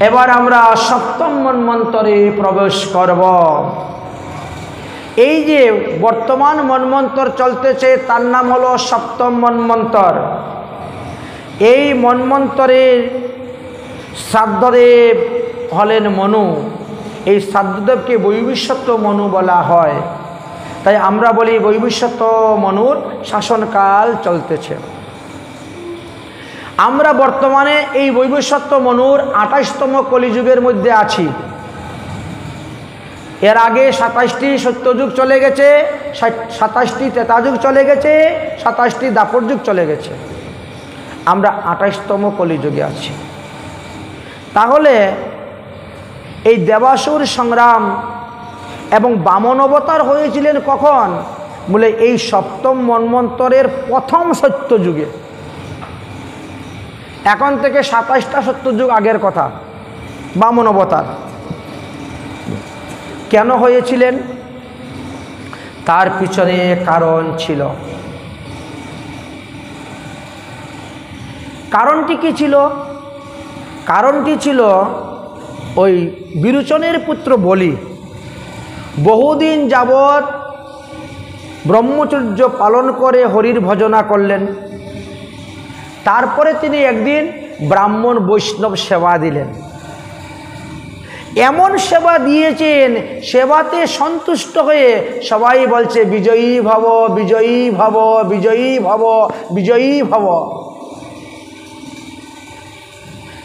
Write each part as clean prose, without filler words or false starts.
এবার আমরা সপ্তম মন্বন্তরে প্রবেশ করব। এই যে বর্তমান মন্বন্তর চলতেছে তার নাম হলো সপ্তম মন্বন্তর। এই মন্বন্তরের শ্রাদ্ধদেব হলেন মনু। এই শ্রাদ্ধদেবকে বৈবস্বত মনু বলা হয়। তাই আমরা বলি বৈবস্বত মনুর শাসনকাল চলতেছে। আমরা বর্তমানে এই বৈবস্বত মনুর 28তম কলিযুগের মধ্যে আছি। এর আগে 27টি সত্যযুগ চলে গেছে, 27টি ত্রেতাযুগ চলে গেছে, 27টি দাপর যুগ চলে গেছে। আমরা 28তম কলিযুগে আছি। তাহলে এই দেবাসুর সংগ্রাম এবং বামন অবতার হয়েছিলেন কখন? বলে এই সপ্তম মন্বন্তরের প্রথম সত্যযুগে। এখন থেকে 27টা সত্যযুগ আগের কথা। বামন অবতার কেন হয়েছিলেন? তার পিছনে কারণ ছিল। কারণটি কি ছিল? কারণটি ছিল ওই বিরোচনের পুত্র বলি বহুদিন যাবৎ ব্রহ্মচর্য পালন করে হরির ভজনা করলেন। তারপরে তিনি একদিন ব্রাহ্মণ বৈষ্ণব সেবা দিলেন। এমন সেবা দিয়েছেন, সেবাতে সন্তুষ্ট হয়ে সবাই বলছে বিজয়ী ভব, বিজয়ী ভব, বিজয়ী ভব, বিজয়ী ভব।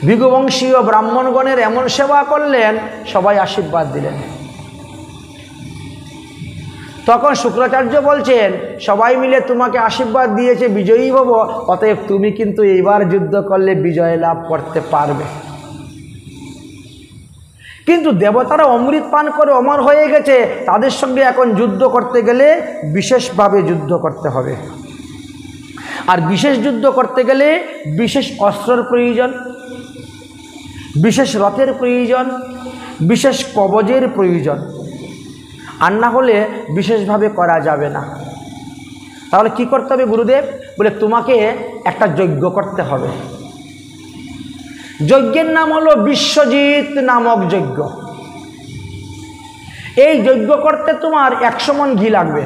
ভৃগুবংশীয় ব্রাহ্মণগণের এমন সেবা করলেন, সবাই আশীর্বাদ দিলেন। তখন শুক্রাচার্য বলছেন সবাই মিলে তোমাকে আশীর্বাদ দিয়েছে বিজয়ী ভব, অতএব তুমি কিন্তু এইবার যুদ্ধ করলে বিজয় লাভ করতে পারবে। কিন্তু দেবতারা অমৃত পান করে অমর হয়ে গেছে, তাদের সঙ্গে এখন যুদ্ধ করতে গেলে বিশেষভাবে যুদ্ধ করতে হবে। আর বিশেষ যুদ্ধ করতে গেলে বিশেষ অস্ত্রের প্রয়োজন, বিশেষ রথের প্রয়োজন, বিশেষ কবচের প্রয়োজন। আর না হলে বিশেষভাবে করা যাবে না। তাহলে কি করতে হবে গুরুদেব? বলে তোমাকে একটা যজ্ঞ করতে হবে। যজ্ঞের নাম হলো বিশ্বজিৎ নামক যজ্ঞ। এই যজ্ঞ করতে তোমার 100 মণ ঘি লাগবে।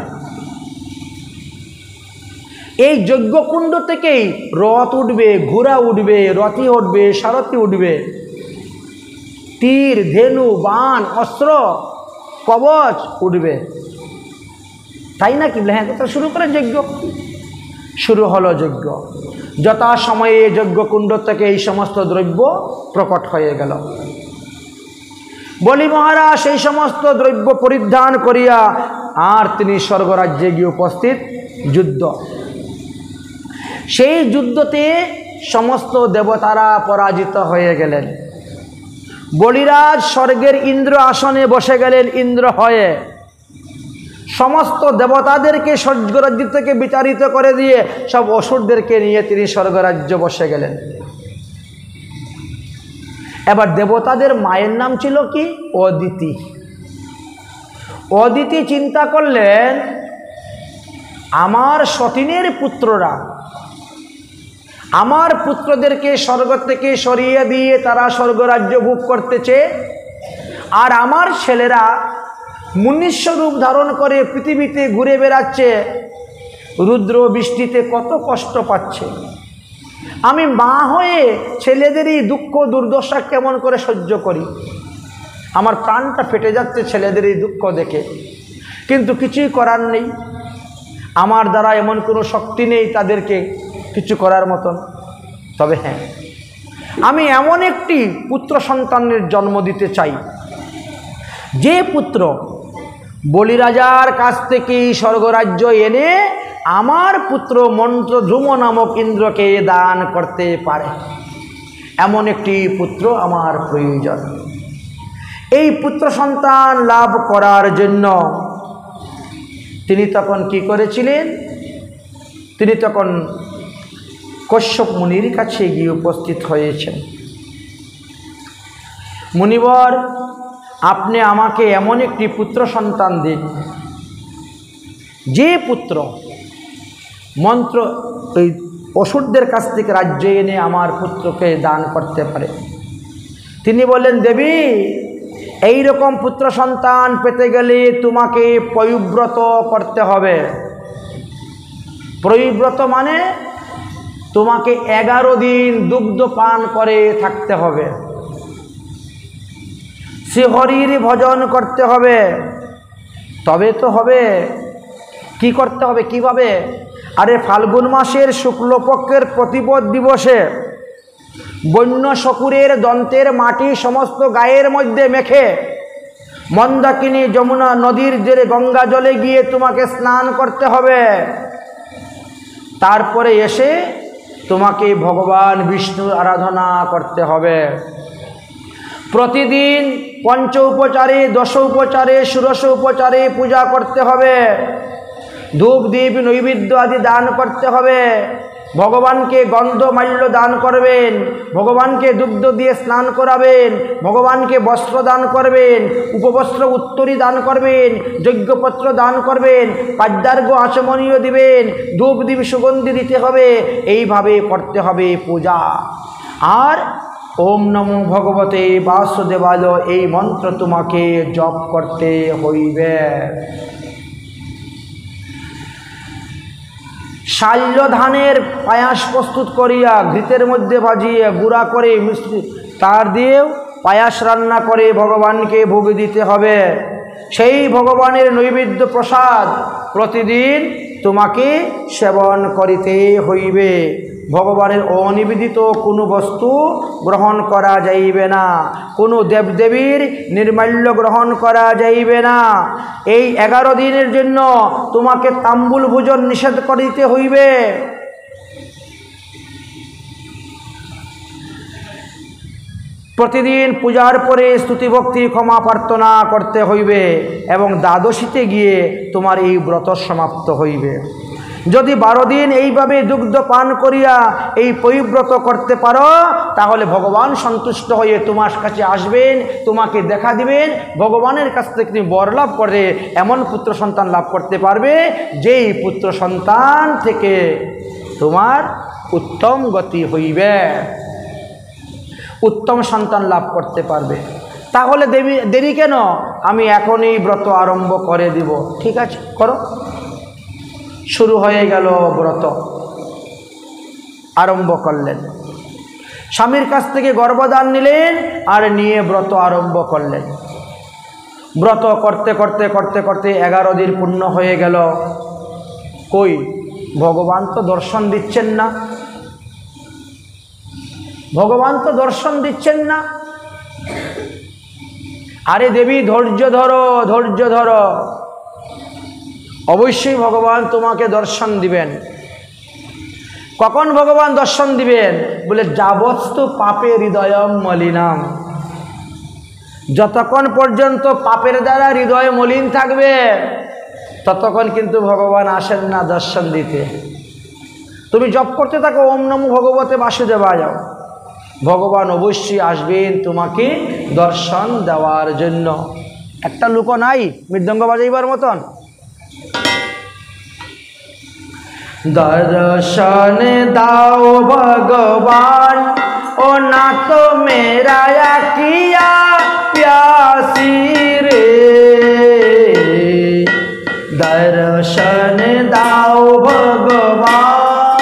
এই যজ্ঞকুণ্ড থেকেই রথ উঠবে, ঘোড়া উঠবে, রথি উঠবে, সারথি উঠবে, তীর, ধেনু, বাণ, অস্ত্র, কবচ উঠবে। তাই না কি? হ্যাঁ, তো শুরু করে যজ্ঞ। শুরু হলো যজ্ঞ। যথা সময়ে যজ্ঞকুণ্ড থেকে এই সমস্ত দ্রব্য প্রকট হয়ে গেল। বলি মহারাজ সেই সমস্ত দ্রব্য পরিধান করিয়া আর তিনি স্বর্গরাজ্যে গিয়ে উপস্থিত। যুদ্ধ। সেই যুদ্ধতে সমস্ত দেবতারা পরাজিত হয়ে গেলেন। বলিরাজ স্বর্গের ইন্দ্র আসনে বসে গেলেন ইন্দ্র হয়ে। সমস্ত দেবতাদেরকে স্বর্গরাজ্য থেকে বিতাড়িত করে দিয়ে সব অসুরদেরকে নিয়ে তিনি স্বর্গরাজ্য বসে গেলেন। এবার দেবতাদের মায়ের নাম ছিল কি? অদিতি। অদিতি চিন্তা করলেন আমার সতীনের পুত্ররা আমার পুত্রদেরকে স্বর্গ থেকে সরিয়ে দিয়ে তারা স্বর্গরাজ্য ভোগ করতেছে, আর আমার ছেলেরা মনুষ্য রূপ ধারণ করে পৃথিবীতে ঘুরে বেড়াচ্ছে, রুদ্র বৃষ্টিতে কত কষ্ট পাচ্ছে। আমি মা হয়ে ছেলেদের এই দুঃখ দুর্দশা কেমন করে সহ্য করি? আমার প্রাণটা ফেটে যাচ্ছে ছেলেদের এই দুঃখ দেখে। কিন্তু কিছুই করার নেই। আমার দ্বারা এমন কোনো শক্তি নেই তাদেরকে কিছু করার মতন। তবে হ্যাঁ, আমি এমন একটি পুত্র সন্তানের জন্ম দিতে চাই, যে পুত্র বলিরাজার কাছ থেকে স্বর্গরাজ্য এনে আমার পুত্র মন্ত্রধ্রুম নামক ইন্দ্রকে দান করতে পারে। এমন একটি পুত্র আমার প্রয়োজন। এই পুত্র সন্তান লাভ করার জন্য তিনি তখন কি করেছিলেন? তিনি তখন কশ্যপ মুনির কাছে গিয়ে উপস্থিত হয়েছেন। মুনিবর, আপনি আমাকে এমন একটি পুত্র সন্তান দিন, যে পুত্র মন্ত্র ওই অসুরদের কাছ থেকে রাজ্য এনে আমার পুত্রকে দান করতে পারে। তিনি বললেন, দেবী, এই রকম পুত্র সন্তান পেতে গেলে তোমাকে পয়ুব্রত করতে হবে। পয়ুব্রত মানে তোমাকে 11 দিন দুগ্ধ পান করে থাকতে হবে, শ্রীহরির ভজন করতে হবে, তবে তো হবে। কি করতে হবে, কিভাবে? আরে ফাল্গুন মাসের শুক্লপক্ষের প্রতিপদ দিবসে বন্য শকুরের দন্তের মাটি সমস্ত গায়ের মধ্যে মেখে মন্দাকিনী যমুনা নদীর জেরে গঙ্গা জলে গিয়ে তোমাকে স্নান করতে হবে। তারপরে এসে তোমাকে ভগবান বিষ্ণুর আরাধনা করতে হবে। প্রতিদিন পঞ্চ উপচারে, 10 উপচারে, ষোড়শ উপচারে পূজা করতে হবে। ধূপ দীপ নৈবেদ্য আদি দান করতে হবে। ভগবানকে গন্ধ মাল্য দান করবেন, ভগবানকে দুগ্ধ দিয়ে স্নান করাবেন, ভগবানকে বস্ত্র দান করবেন, উপবস্ত্র উত্তরী দান করবেন, যজ্ঞপত্র দান করবেন, পাদ্যার্ঘ্য আচমনীয় দিবেন, ধূপ দীপ সুগন্ধি দিতে হবে। এইভাবে করতে হবে পূজা। আর ওম নমো ভগবতে বাসুদেবায় এই মন্ত্র তোমাকে জপ করতে হইবে। শাল্য ধানের পায়াস প্রস্তুত করিয়া ঘৃতের মধ্যে ভাজিয়ে গুঁড়া করে মিষ্টি তার দিয়েও পায়াস রান্না করে ভগবানকে ভোগ দিতে হবে। সেই ভগবানের নৈবেদ্য প্রসাদ প্রতিদিন তোমাকে সেবন করিতে হইবে। ভগবানের অনিবেদিত কোনো বস্তু গ্রহণ করা যাইবে না, কোনো দেবদেবীর নির্মাল্য গ্রহণ করা যাইবে না। এই 11 দিনের জন্য তোমাকে তাম্বুল ভোজন নিষেধ করিতে হইবে। প্রতিদিন পূজার পরে স্তুতি ভক্তি ক্ষমা প্রার্থনা করতে হইবে এবং দ্বাদশীতে গিয়ে তোমার এই ব্রত সমাপ্ত হইবে। যদি 12 দিন এইভাবে দুগ্ধ পান করিয়া এই পরিব্রত করতে পারো, তাহলে ভগবান সন্তুষ্ট হয়ে তোমার কাছে আসবেন, তোমাকে দেখা দিবেন। ভগবানের কাছ থেকে তুমি বর লাভ করে এমন পুত্র সন্তান লাভ করতে পারবে, যেই পুত্র সন্তান থেকে তোমার উত্তম গতি হইবে, উত্তম সন্তান লাভ করতে পারবে। তাহলে দেরি কেন? আমি এখনই ব্রত আরম্ভ করে দিব। ঠিক আছে, করো। শুরু হয়ে গেল ব্রত, আরম্ভ করলেন। স্বামীর কাছ থেকে গর্ভদান নিলেন আর নিয়ে ব্রত আরম্ভ করলেন। ব্রত করতে করতে করতে করতে 11 দিন পূর্ণ হয়ে গেল। কই, ভগবান তো দর্শন দিচ্ছেন না, ভগবান তো দর্শন দিচ্ছেন না। আরে দেবী, ধৈর্য ধরো, ধৈর্য ধরো, অবশ্যই ভগবান তোমাকে দর্শন দিবেন। কখন ভগবান দর্শন দিবেন? বলে যাবস্তু পাপে হৃদয়ম মলিনাম, যতক্ষণ পর্যন্ত পাপের দ্বারা হৃদয় মলিন থাকবে ততক্ষণ কিন্তু ভগবান আসেন না দর্শন দিতে। তুমি জপ করতে থাকো ওম নমো ভগবতে বাসুদেবায়, ভগবান অবশ্যই আসবেন তোমাকে দর্শন দেওয়ার জন্য। একটা লোক নাই মৃদঙ্গ বাজাইবার মতন? दर्शन दाओ भगवान ओ ना तो मेरा किया प्यासी रे, दर्शन दाओ भगवान,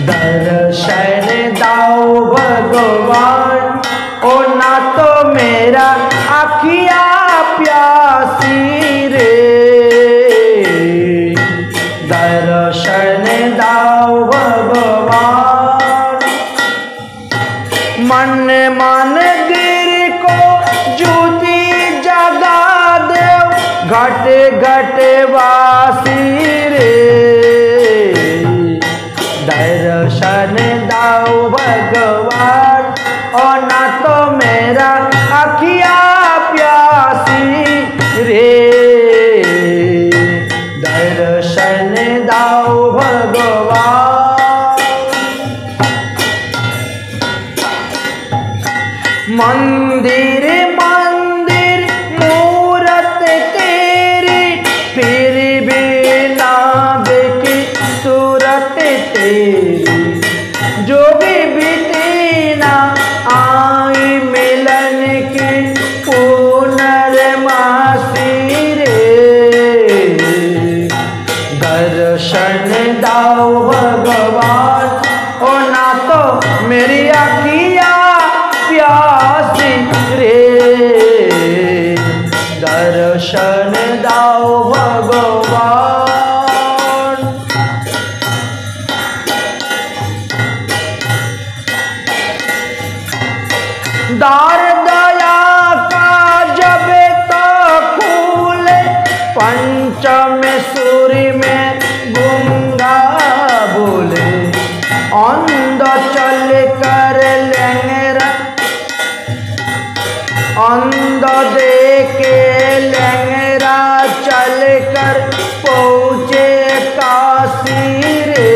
दर्शन दाओ भगवान ओ ना तो मेरा आखिया प्यासी रे, दर्शन दाओ भगवान। मन मंदिर को ज्योति जगा दे घट घट वासी रे, दर्शन दाओ भगवान और ना तो मेरा आखिया प्यासी रे, दर्शन दाओ भगवान। मंदिर मंदिर मूरत तेरी, फिर भी ना देखी सूरत तेरी, दार दया का जब तक खुले पंचम सूर्य में गूंगा बोले अंध चल कर लंगरा अंध देखे लंगरा चल कर पहुँचे काशी रे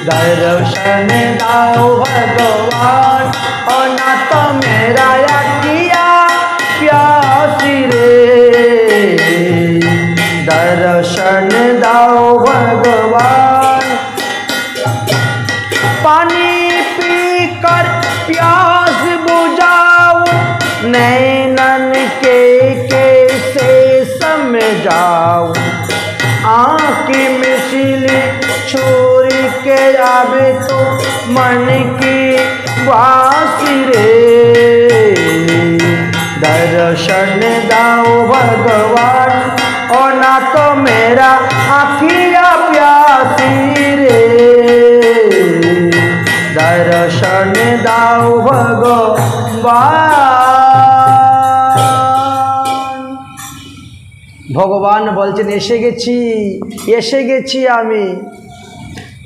दर्शन दाओ भगवान और ना तो मेरा किया प्यासी रे दर्शन दाओ भगवान पानी पीकर प्यास बुझाओ नैनन के कैसे समझाओ आँखी मिसली छोरी के आवे तो मन की वासी रे दर्शन दाओ भगवान और ना तो मेरा आँखिया प्यासी रे दर्शन दाओ भगवान ভগবান বলছেন এসে গেছি আমি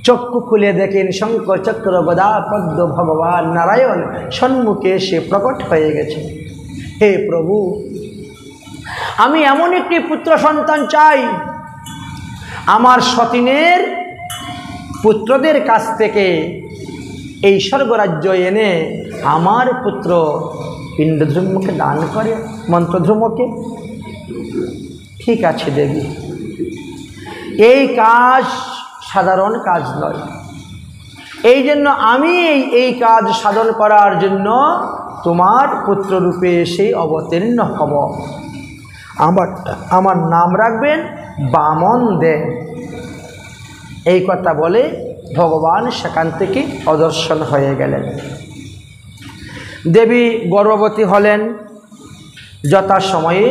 চক্ষু খুলে দেখেন শঙ্খ চক্র গদা পদ্ম ভগবান নারায়ণ সম্মুখে এসে প্রকট হয়ে গেছে হে প্রভু আমি এমন একটি পুত্র সন্তান চাই আমার সতীনের পুত্রদের কাছ থেকে এই স্বর্গরাজ্য এনে আমার পুত্র পিণ্ডধর্মকে দান করে মন্ত্রধর্মকে ঠিক আছে দেবী এই কাজ সাধারণ কাজ নয় এই জন্য আমি এই কাজ সাধন করার জন্য তোমার পুত্ররূপে এসে অবতীর্ণ হব আমার নাম রাখবেন বামন দেব এই কথা বলে ভগবান সেখান থেকে অদর্শন হয়ে গেলেন দেবী গর্ভবতী হলেন যথাসময়ে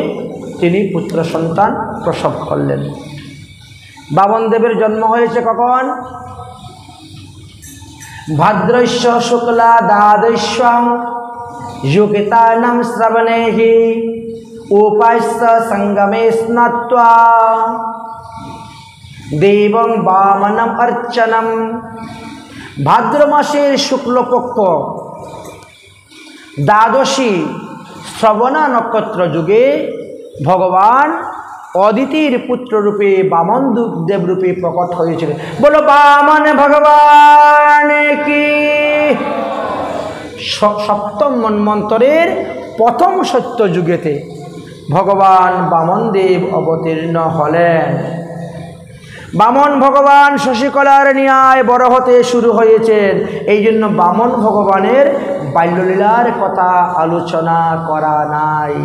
তিনি পুত্র সন্তান প্রসব করলেন বামন দেবের জন্ম হয়েছে কখন ভাদ্রস্য শুক্লা দ্বাদশ্যাং যুগিতানাম শ্রবণেহি উপাস্য সঙ্গমে স্নাত্বা দেবং বামনম অর্চনম ভাদ্র মাসের শুক্লপক্ষ দ্বাদশী শ্রবণা নক্ষত্র যুগে ভগবান অদিতির পুত্ররূপে বামন দেবরূপে প্রকট হয়েছিলেন বলো বামন ভগবান কি সপ্তম মন্বন্তরের প্রথম সত্য যুগেতে ভগবান বামন দেব অবতীর্ণ হলেন বামন ভগবান শশীকলার ন্যায় বড় হতে শুরু হয়েছেন এই জন্য বামন ভগবানের বাল্যলীলার কথা আলোচনা করা নাই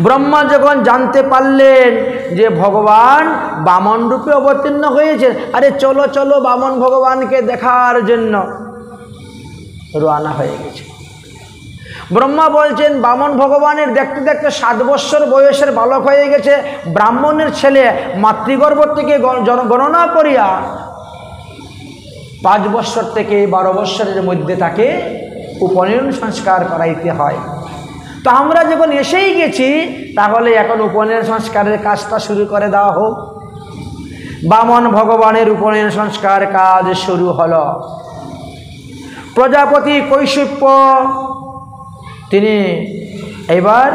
ব্রহ্মা যখন জানতে পারলেন যে ভগবান বামন রূপে অবতীর্ণ হয়েছেন আরে চলো চলো বামন ভগবানকে দেখার জন্য রওনা হয়ে গেছে ব্রহ্মা বলছেন বামন ভগবানের দেখতে দেখতে 7 বৎসর বয়সের বালক হয়ে গেছে ব্রাহ্মণের ছেলে মাতৃগর্ভ থেকে গণনা করিয়া 5 বৎসর থেকে 12 বৎসরের মধ্যে তাকে উপনয়ন সংস্কার করাইতে হয় তো আমরা যখন এসেই গেছি তাহলে এখন উপনয়ন সংস্কারের কাজটা শুরু করে দেওয়া হোক বামন ভগবানের উপনয়ন সংস্কার কাজ শুরু হলো প্রজাপতি কৈশিপ্য তিনি এবার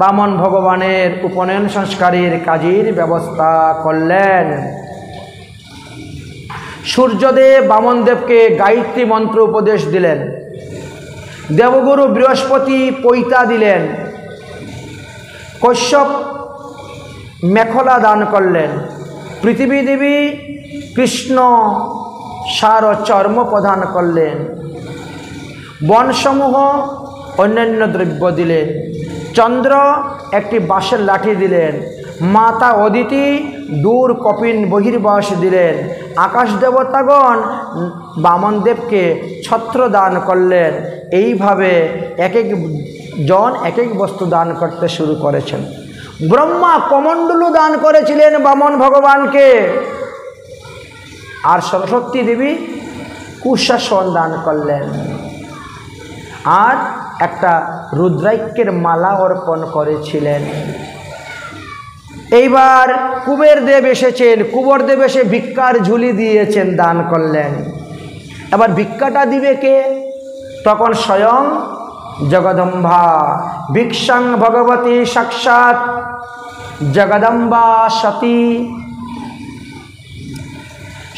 বামন ভগবানের উপনয়ন সংস্কারের কাজের ব্যবস্থা করলেন সূর্যদেব বামনদেবকে গায়ত্রী মন্ত্র উপদেশ দিলেন দেবগুরু বৃহস্পতি পৈতা দিলেন কশ্যপ মেখলা দান করলেন পৃথিবী দেবী কৃষ্ণ সার চর্ম প্রদান করলেন বনসমূহ অন্যান্য দ্রব্য দিলেন চন্দ্র একটি বাঁশের লাঠি দিলেন মাতা অদিতি দূর কপিন বহির্বাস দিলেন আকাশ দেবতাগণ বামনদেবকে ছত্র দান করলেন এইভাবে এক এক জন এক এক বস্তু দান করতে শুরু করেছেন ব্রহ্মা কমণ্ডলু দান করেছিলেন বামন ভগবানকে আর সরস্বতী দেবী কুশাসন দান করলেন আর একটা রুদ্রাক্ষের মালা অর্পণ করেছিলেন। এইবার কুবের দেব এসেছেন, কুবর দেব এসে ভিক্ষার ঝুলি দিয়েছেন, দান করলেন। এবার ভিক্ষাটা দিবে কে? তখন স্বয়ং জগদম্বা, ভিক্ষাং ভগবতী সাক্ষাৎ জগদম্বা সতী।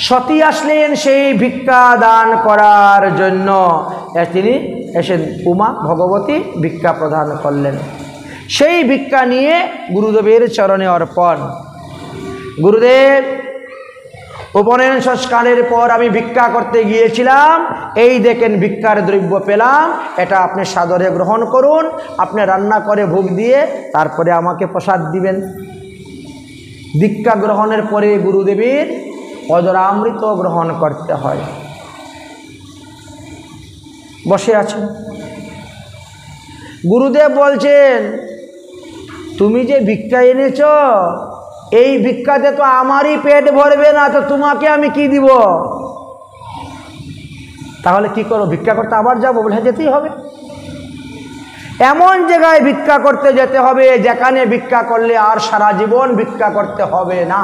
সতী আসলেন সেই ভিক্ষা দান করার জন্য। তিনি এসে উমা ভগবতী ভিক্ষা প্রদান করলেন। সেই ভিক্ষা নিয়ে গুরুদেবের চরণে অর্পণ। গুরুদেব, উপনয়ন সংস্কারের পর আমি ভিক্ষা করতে গিয়েছিলাম, এই দেখেন ভিক্ষার দ্রব্য পেলাম, এটা আপনি সাদরে গ্রহণ করুন, আপনি রান্না করে ভোগ দিয়ে তারপরে আমাকে প্রসাদ দিবেন। দীক্ষা গ্রহণের পরে গুরুদেবের অজরামৃত গ্রহণ করতে হয়। বসে আছেন, গুরুদেব বলছেন, তুমি যে ভিক্ষা এনেছ, এই ভিক্ষাতে তো আমারই পেট ভরবে না, তো তোমাকে আমি কি দিব? তাহলে কি করো? ভিক্ষা করতে আবার যাবো? বলে হ্যাঁ, যেতেই হবে। এমন জায়গায় ভিক্ষা করতে যেতে হবে যেখানে ভিক্ষা করলে আর সারা জীবন ভিক্ষা করতে হবে না।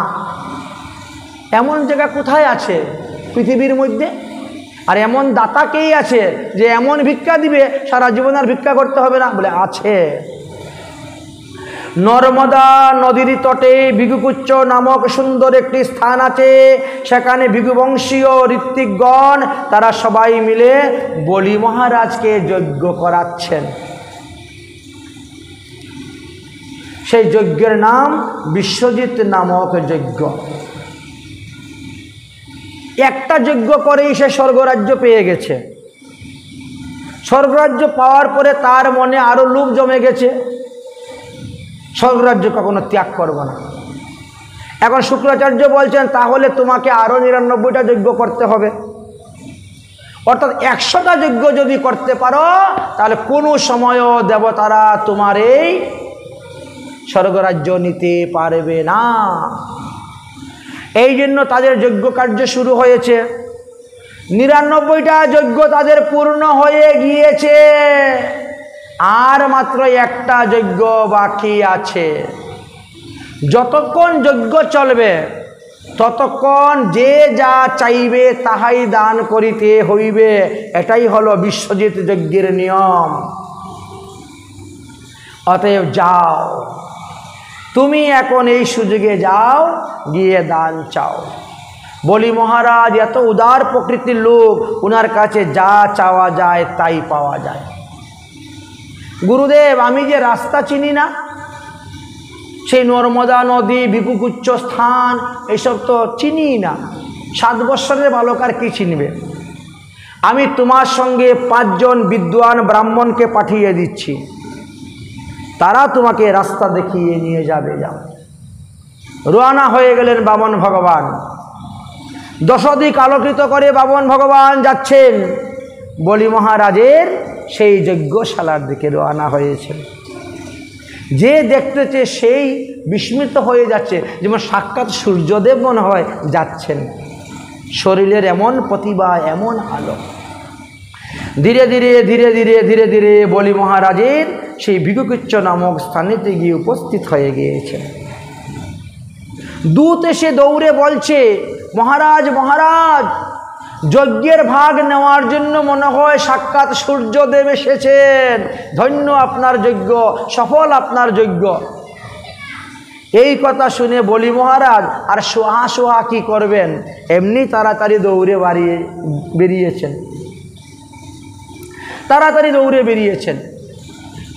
এমন জায়গা কোথায় আছে পৃথিবীর মধ্যে? আর এমন দাতা কেই আছে যে এমন ভিক্ষা দিবে সারা জীবন আর ভিক্ষা করতে হবে না? বলে আছে। নর্মদা নদীর তটে ভিগুকুচ্চ নামক সুন্দর একটি স্থান আছে। সেখানে ভিগুবংশীয় ঋত্বিকগণ তারা সবাই মিলে বলি মহারাজকে যজ্ঞ করাচ্ছেন। সেই যজ্ঞের নাম বিশ্বজিৎ নামক যজ্ঞ। একটা যজ্ঞ করেই সে স্বর্গরাজ্য পেয়ে গেছে। স্বর্গরাজ্য পাওয়ার পরে তার মনে আরো লোভ জমে গেছে, স্বর্গরাজ্য কখনো ত্যাগ করব না। এখন শুক্রাচার্য বলছেন, তাহলে তোমাকে আরো 99টা যজ্ঞ করতে হবে। অর্থাৎ 100টা যজ্ঞ যদি করতে পারো, তাহলে কোনো সময়ও দেবতারা তোমার এই স্বর্গরাজ্য নিতে পারবে না। এই জন্য তাদের যজ্ঞ কার্য শুরু হয়েছে। 99টা যজ্ঞ তাদের পূর্ণ হয়ে গিয়েছে, আর মাত্র একটা যজ্ঞ বাকি আছে। যতক্ষণ যজ্ঞ চলবে ততক্ষণ যে যা চাইবে তাহাই দান করিতে হইবে। এটাই হলো বিশ্বজিৎ যজ্ঞের নিয়ম। অতএব যাও, তুমি এখন এই সুযোগে যাও, গিয়ে দান চাও। বলি মহারাজ এত উদার প্রকৃতির লোক, ওনার কাছে যা চাওয়া যায় তাই পাওয়া যায়। গুরুদেব, আমি যে রাস্তা চিনি না, সেই নর্মদা নদী, ভিগুকুচ্চ স্থান, এইসব তো চিনি না। 7 বৎসরের বালক আর কি চিনবে? আমি তোমার সঙ্গে 5 জন বিদ্বান ব্রাহ্মণকে পাঠিয়ে দিচ্ছি, তারা তোমাকে রাস্তা দেখিয়ে নিয়ে যাবে। যাও। রওনা হয়ে গেলেন বামন ভগবান। 10 দিক আলোকিত করে বামন ভগবান যাচ্ছেন বলি মহারাজের সেই যজ্ঞশালার দিকে রওনা হয়েছে। যে দেখতেছে সেই বিস্মিত হয়ে যাচ্ছে, যেমন সাক্ষাৎ সূর্যদেব মনে হয় যাচ্ছেন। শরীরের এমন প্রতিভা, এমন আলো। ধীরে ধীরে ধীরে ধীরে ধীরে ধীরে বলি মহারাজের সেই ভিগুকুচ্চ নামক স্থানেতে গিয়ে উপস্থিত হয়ে গিয়েছে। দূত এসে দৌড়ে বলছে, মহারাজ মহারাজ, যজ্ঞের ভাগ নেওয়ার জন্য মনে হয় সাক্ষাৎ সূর্যদেব এসেছেন। ধন্য আপনার যজ্ঞ, সফল আপনার যজ্ঞ। এই কথা শুনে বলি মহারাজ আর সোহা সোহা কি করবেন, এমনি তাড়াতাড়ি দৌড়ে বেরিয়েছেন। তাড়াতাড়ি দৌড়ে বেরিয়েছেন।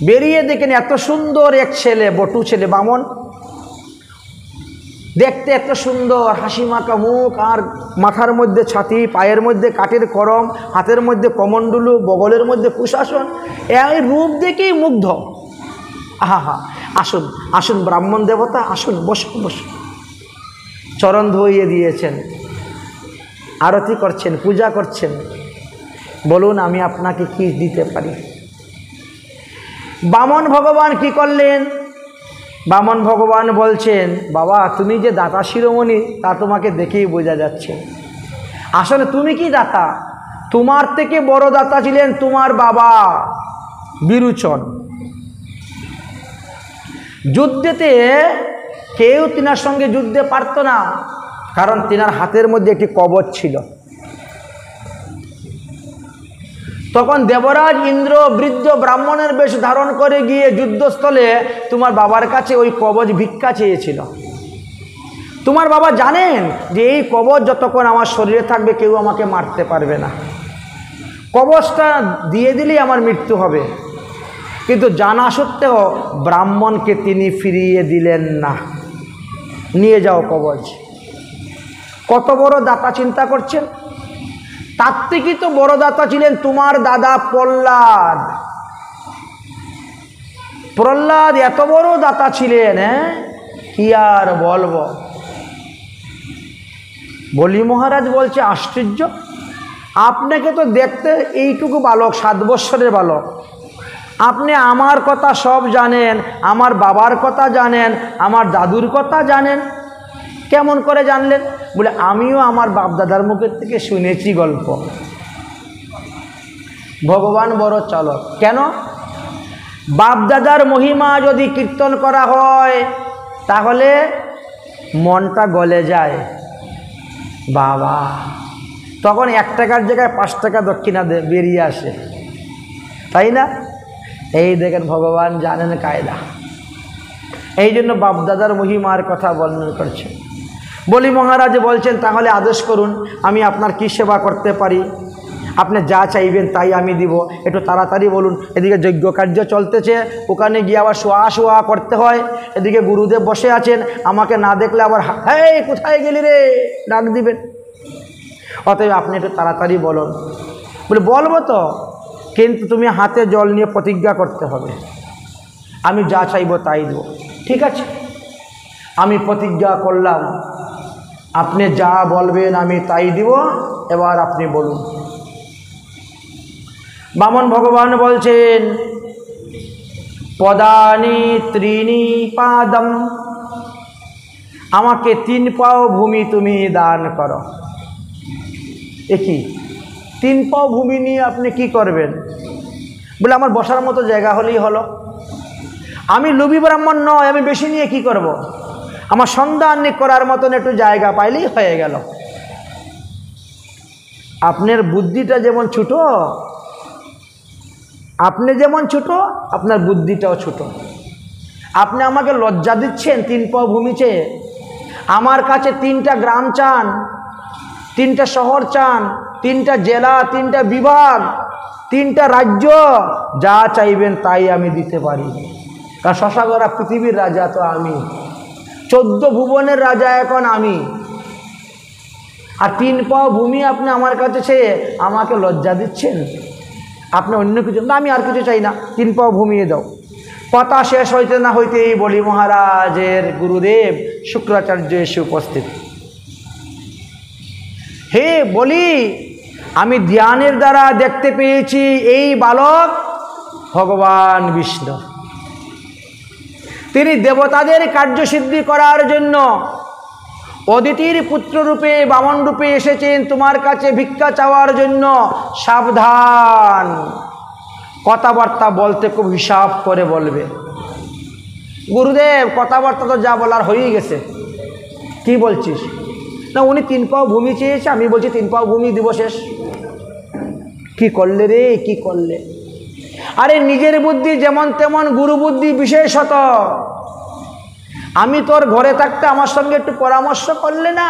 বেরিয়ে দেখেন এত সুন্দর এক ছেলে, বটু ছেলে, বামন, দেখতে এত সুন্দর, হাসি মাখা মুখ, আর মাথার মধ্যে ছাতি, পায়ের মধ্যে কাঠের করম, হাতের মধ্যে কমণ্ডলু, বগলের মধ্যে কুশাসন। এই রূপ দেখেই মুগ্ধ। আহা হা, আসুন আসুন ব্রাহ্মণ দেবতা, আসুন, বসুন বসুন। চরণ ধুইয়ে দিয়েছেন, আরতি করছেন, পূজা করছেন। বলুন আমি আপনাকে কি দিতে পারি? বামন ভগবান কি করলেন? বামন ভগবান বলছেন, বাবা তুমি যে দাতা শিরোমণি তা তোমাকে দেখেই বোঝা যাচ্ছে। আসলে তুমি কি দাতা? তোমার থেকে বড় দাতা ছিলেন তোমার বাবা বিরোচন। যুদ্ধেতে কেউ তিনার সঙ্গে যুদ্ধে পারত না, কারণ তিনার হাতের মধ্যে একটি কবচ ছিল। তখন দেবরাজ ইন্দ্র বৃদ্ধ ব্রাহ্মণের বেশ ধারণ করে গিয়ে যুদ্ধস্থলে তোমার বাবার কাছে ওই কবচ ভিক্ষা চেয়েছিল। তোমার বাবা জানেন যে এই কবচ যতক্ষণ আমার শরীরে থাকবে কেউ আমাকে মারতে পারবে না, কবচটা দিয়ে দিলেই আমার মৃত্যু হবে। কিন্তু জানা সত্ত্বেও ব্রাহ্মণকে তিনি ফিরিয়ে দিলেন না। নিয়ে যাও কবচ। কত বড় দাতা চিন্তা করছেন? তার থেকে তো বড় দাতা ছিলেন তোমার দাদা প্রহ্লাদ। প্রহ্লাদ এত বড় দাতা ছিলেন, কি আর বলবো। বলি মহারাজ বলছে, আশ্চর্য, আপনাকে তো দেখতে এইটুকু বালক, 7 বৎসরের বালক, আপনি আমার কথা সব জানেন, আমার বাবার কথা জানেন, আমার দাদুর কথা জানেন, কেমন করে জানলেন? বলে, আমিও আমার বাপ দাদার মুখের থেকে শুনেছি গল্প। ভগবান বড় চালক। কেন? বাপ দাদার মহিমা যদি কীর্তন করা হয় তাহলে মনটা গলে যায়। বাবা, তখন 1 টাকার জায়গায় 5 টাকা দক্ষিণা বেরিয়ে আসে, তাই না? এই দেখেন, ভগবান জানেন কায়দা। এই জন্য বাপদাদার মহিমার কথা বর্ণনা করছে। বলি মহারাজ বলছেন, তাহলে আদেশ করুন, আমি আপনার কি সেবা করতে পারি? আপনি যা চাইবেন তাই আমি দিব, একটু তাড়াতাড়ি বলুন। এদিকে যজ্ঞ কার্য চলতেছে, ওখানে গিয়ে আবার শোয়া করতে হয়, এদিকে গুরুদেব বসে আছেন, আমাকে না দেখলে আবার এই কোথায় গেলি রে ডাক দিবেন। অতএব আপনি একটু তাড়াতাড়ি বলুন। বলে, বলবো তো, কিন্তু তুমি হাতে জল নিয়ে প্রতিজ্ঞা করতে হবে, আমি যা চাইবো তাই দেব। ঠিক আছে, আমি প্রতিজ্ঞা করলাম, আপনি যা বলবেন আমি তাই দিব, এবার আপনি বলুন। বামন ভগবান বলছেন, পদানি ত্রিণী পাদম, আমাকে 3 পাও ভূমি তুমি দান করো। একই 3 পাও ভূমি নিয়ে আপনি কি করবেন? বলে, আমার বসার মতো জায়গা হলেই হলো। আমি লোভী ব্রাহ্মণ নয়, আমি বেশি নিয়ে কি করব? আমার সন্ধান করার মতন একটু জায়গা পাইলেই হয়ে গেল। আপনার বুদ্ধিটা যেমন ছোট, আপনি যেমন ছোট, আপনার বুদ্ধিটাও ছোট। আপনি আমাকে লজ্জা দিচ্ছেন 3 পাও ভূমি চেয়ে। আমার কাছে 3টা গ্রাম চান, 3টা শহর চান, 3টা জেলা, 3টা বিভাগ, 3টা রাজ্য, যা চাইবেন তাই আমি দিতে পারি। কারণ শশাগরা পৃথিবীর রাজা তো আমি, 14 ভুবনের রাজা এখন আমি। আর 3 পাও ভূমি আপনি আমার কাছে চেয়ে আমাকে লজ্জা দিচ্ছেন। আপনি অন্য কিছু না, আমি আর কিছু চাই না, 3 পাও ভূমিয়ে দাও। কথা শেষ হইতে না হইতেই বলি মহারাজের গুরুদেব শুক্রাচার্য এসে উপস্থিত। হে বলি, আমি ধ্যানের দ্বারা দেখতে পেয়েছি এই বালক ভগবান বিষ্ণু। তিনি দেবতাদের কার্যসিদ্ধি করার জন্য অদিতির পুত্র রূপে, বামন রূপে এসেছেন তোমার কাছে ভিক্ষা চাওয়ার জন্য। সাবধান, কথাবার্তা বলতে খুব হিসাব করে বলবে। গুরুদেব, কথাবার্তা তো যা বলার হয়েই গেছে, কি বলছিস? না, উনি 3 পাও ভূমি চেয়েছে, আমি বলছি 3 পাও ভূমি দিব, শেষ। কি করলে রে, কি করলে? আরে নিজের বুদ্ধি যেমন তেমন, গুরু বুদ্ধি বিশেষত। আমি তোর ঘরে থাকতে আমার সঙ্গে একটু পরামর্শ করলে না?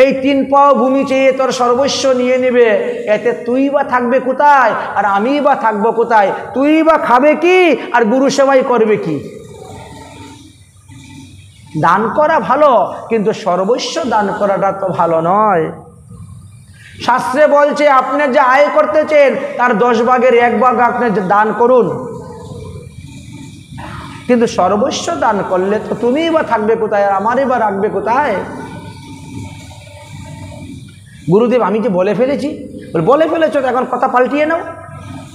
এই 3 পাও ভূমি চেয়ে তোর সর্বস্ব নিয়ে নেবে, এতে তুই বা থাকবে কোথায় আর আমি বা থাকবো কোথায়? তুই বা খাবে কি আর গুরু সেবাই করবে কি? দান করা ভালো, কিন্তু সর্বস্ব দান করাটা তো ভালো নয়। শাস্ত্রে বলছে, আপনি যে আয় করতেছেন তার 10 ভাগের 1 ভাগ আপনি দান করুন, কিন্তু সর্বস্ব দান করলে তো তুমিই বা থাকবে কোথায় আর আমারই বা রাখবে কোথায়? গুরুদেব, আমি যে বলে ফেলেছি। বলে, বলে ফেলেছ তো এখন কথা পাল্টিয়ে নাও।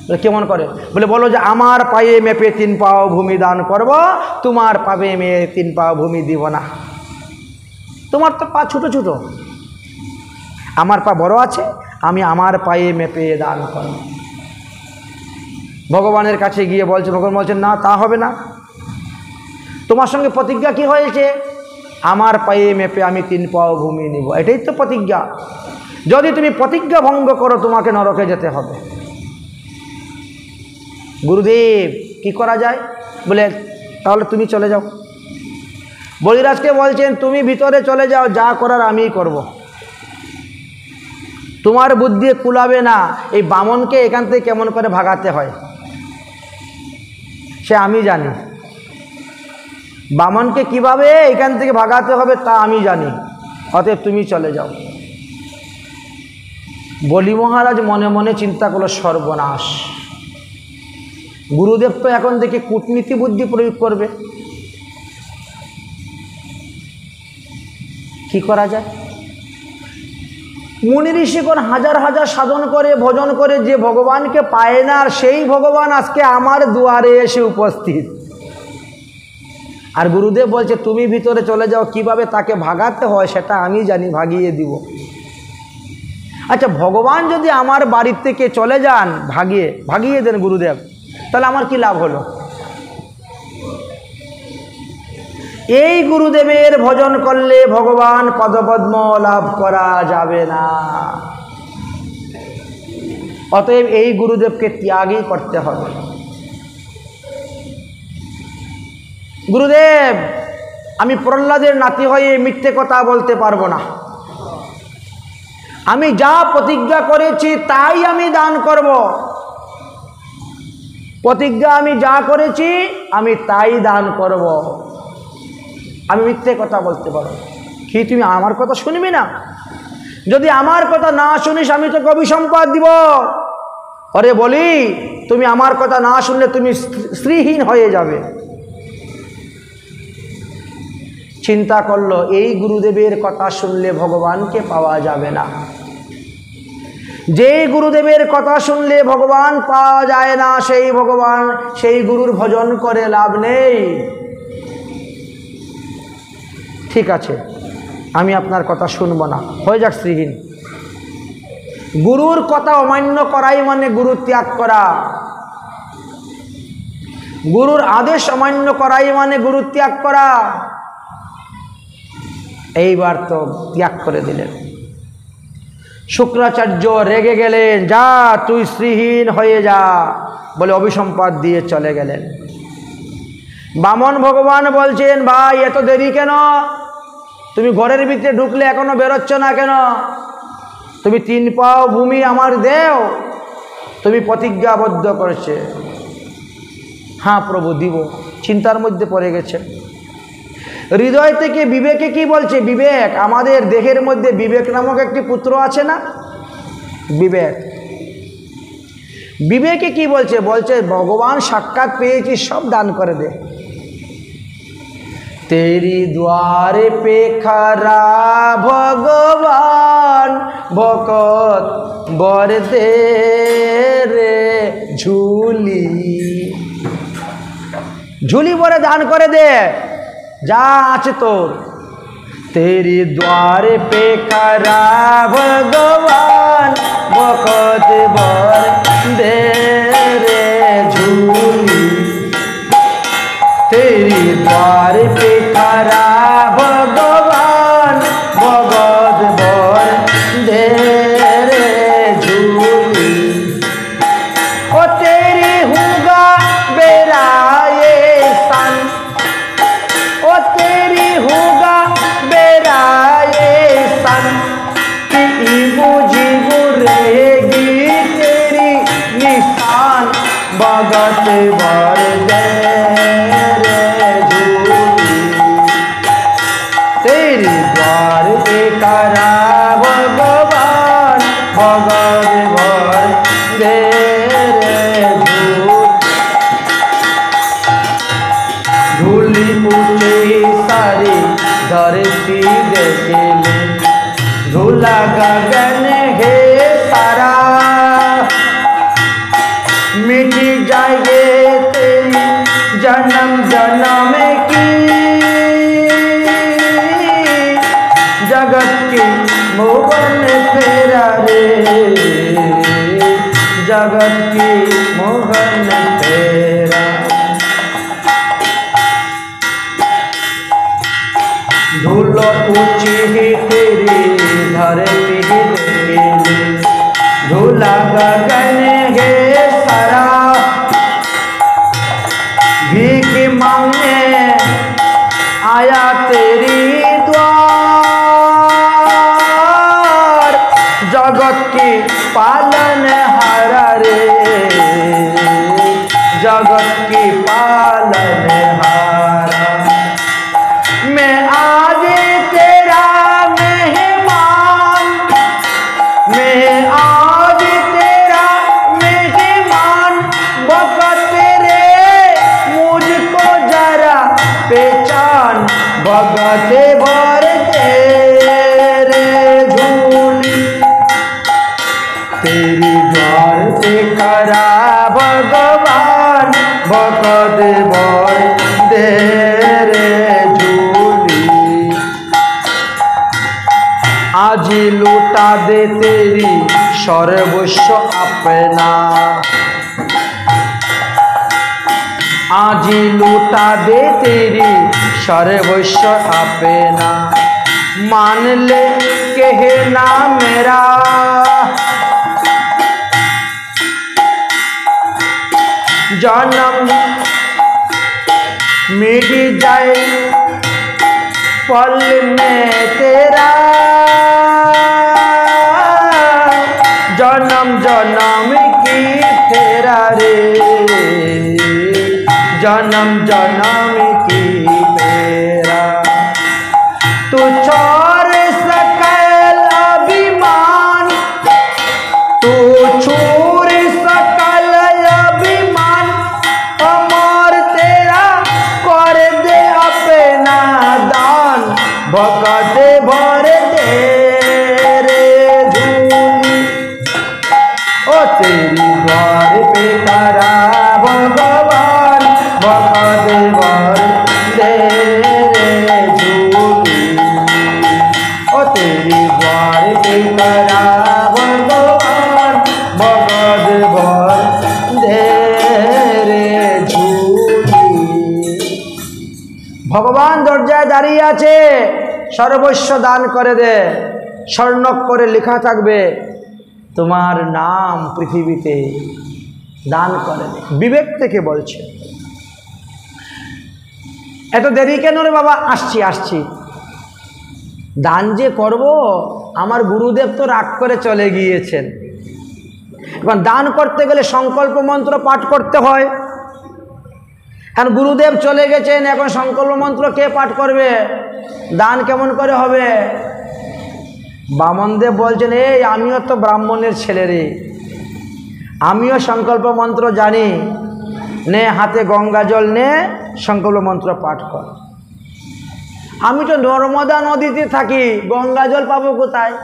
বলে, কেমন করে? বলে, বলো যে আমার পায়ে মেপে 3 পাও ভূমি দান করব, তোমার পায়ে মেয়ে 3 পাও ভূমি দিব না। তোমার তো পা ছোট ছোট, আমার পা বড় আছে, আমি আমার পায়ে মেপে দান করব। ভগবানের কাছে গিয়ে বলছে, ভগবান বলছেন না, তা হবে না। তোমার সঙ্গে প্রতিজ্ঞা কি হয়েছে? আমার পায়ে মেপে আমি 3 পাও ভূমি নিব, এটাই তো প্রতিজ্ঞা। যদি তুমি প্রতিজ্ঞা ভঙ্গ করো তোমাকে নরকে যেতে হবে। গুরুদেব কি করা যায়? বলে তাহলে তুমি চলে যাও। বলিরাজকে বলছেন তুমি ভিতরে চলে যাও, যা করার আমিই করব। তোমার বুদ্ধি কুলাবে না এই বামনকে এখান থেকে কেমন করে ভাগাতে হয়, সে আমি জানি। বামনকে কিভাবে এখান থেকে ভাগাতে হবে তা আমি জানি, অতএব তুমি চলে যাও। বলি মহারাজ মনে মনে চিন্তা করলো, সর্বনাশ, গুরুদেব তো এখন থেকে কূটনীতি বুদ্ধি প্রয়োগ করবে, কি করা যায়? মুনি ঋষিগণ হাজার হাজার সাধন করে ভজন করে যে ভগবানকে পায় না, আর সেই ভগবান আজকে আমার দুয়ারে এসে উপস্থিত। আর গুরুদেব বলছে তুমি ভিতরে চলে যাও, কিভাবে তাকে ভাগাতে হয় সেটা আমি জানি, ভাগিয়ে দিব। আচ্ছা, ভগবান যদি আমার বাড়ির থেকে চলে যান, ভাগিয়ে দেন গুরুদেব, তাহলে আমার কি লাভ হলো? এই গুরুদেবের ভজন করলে ভগবান পদপদ্ম লাভ করা যাবে না। অতএব এই গুরুদেবকে ত্যাগই করতে হবে। গুরুদেব, আমি প্রহ্লাদের নাতি হয়ে মিথ্যে কথা বলতে পারবো না, আমি যা প্রতিজ্ঞা করেছি তাই আমি দান করব। প্রতিজ্ঞা আমি যা করেছি আমি তাই দান করব, আমি মিথ্যে কথা বলতে পারবো। কি তুই আমার কথা শুনবি না? যদি আমার কথা না শুনিস আমি তোকে অভিসম্পাদ দিব। আরে বলি, তুমি আমার কথা না শুনলে তুমি স্ত্রীহীন হয়ে যাবে। চিন্তা করলো এই গুরুদেবের কথা শুনলে ভগবানকে পাওয়া যাবে না। যেই গুরুদেবের কথা শুনলে ভগবান পাওয়া যায় না, সেই গুরুর ভজন করে লাভ নেই। ঠিক আছে, আমি আপনার কথা শুনবো না, হয়ে যাক শ্রীহীন। গুরুর কথা অমান্য করাই মানে গুরু ত্যাগ করা, গুরুর আদেশ অমান্য করাই মানে গুরু ত্যাগ করা। এইবার তো ত্যাগ করে দিলেন। শুক্রাচার্য রেগে গেলেন, যা তুই শ্রীহীন হয়ে যা বলে অভিসম্পাদ দিয়ে চলে গেলেন। বামন ভগবান বলছেন, ভাই এত দেরি কেন? তুমি ঘরের ভিতরে ঢুকলে এখনো বেরোচ্ছ না কেন? তুমি 3 পাও ভূমি আমার দেও, তুমি প্রতিজ্ঞাবদ্ধ করেছে। হ্যাঁ প্রভু দিব। চিন্তার মধ্যে পড়ে গেছে। হৃদয় থেকে বিবেকে কি বলছে? বিবেক, আমাদের দেহের মধ্যে বিবেক নামক একটি পুত্র আছে না? বিবেকে কি বলছে? বলছে ভগবান সাক্ষাৎ পেয়েছি, সব দান করে দে। तेरी द्वारे पे खरा भगवान भकत बर दे रे झूली, झूली बरे दान करे दे जा आछे तोर। तेरी द्वारे पे खरा भगवान भकत बर दे रे झूली, तेरी द्वार पे खरा भगवान भगत बर दे रे झूली। ओ तेरी हुगा बेराए सन, ओ तेरी हुगा बेराए सन कि मुझी रहेगी तेरी निशान भगत बर दे करा भगवान भगत बर दे रे धूली पूछे सारी धरती देखले, धूला गगन है सारा मिटी जाए तेरी जन्म जन्म की जगत की मोहन फेरा रे जगत की मोहन तेरा। धूलो ऊंची ही तेरी धरती हिलती, धूला गगन है सारा, भीख मांगने आया तेरी द्वार। जगत की पालन हारा रे, जगत की पालन हारा। मैं आज तेरा मेहमान, मैं आज तेरा मेहमान। वक्त रे मुझको जरा पहचान, भगत भर तेरे झूली। तेरी द्वार से करा भगवान, भगत भर तेरे झूली। आज लूटा दे तेरी सर्वस्व अपना, आज लूटा दे तेरी सर्वस्व अपना। मान ले कहना मेरा, जन्म मिट जाए पल में तेरा, जन्म जन्म की तेरा रे, जन्म जन्म की तेरा। तू छोड़ सकल अभिमान, तू छोड़ सकल अभिमान। अमर तेरा कर दे अपना दान, भगत भर तेरे झूली। ओ तेरी द्वार पे करा भगवान, भगत भर तेरे झूली। ओ तेरी द्वार पे करा भगवान, भगत भर तेरे झूली। भगवान दरजाয় দাঁড়িয়ে আছে, সর্বস্ব দান করে দে। স্বর্ণাক্ষরে লেখা থাকবে তোমার নাম পৃথিবীতে, দান করে দে। বিবেক থেকে বলছে। এত দেরি কেন রে বাবা? আসছি আসছি। দান যে করব, আমার গুরুদেব তো রাগ করে চলে গিয়েছেন। এবার দান করতে গেলে সংকল্প মন্ত্র পাঠ করতে হয়। এখন গুরুদেব চলে গেছেন, এখন সংকল্প মন্ত্র কে পাঠ করবে? দান কেমন করে হবে? বামনদেব বলছেন, এই আমিও তো ব্রাহ্মণের ছেলে রে, আমিও সংকল্প মন্ত্র জানি। নে হাতে গঙ্গা জল নে, সংকল্প মন্ত্র পাঠ কর। আমি তো নর্মদা নদীতে থাকি, গঙ্গা জল পাবো কোথায়?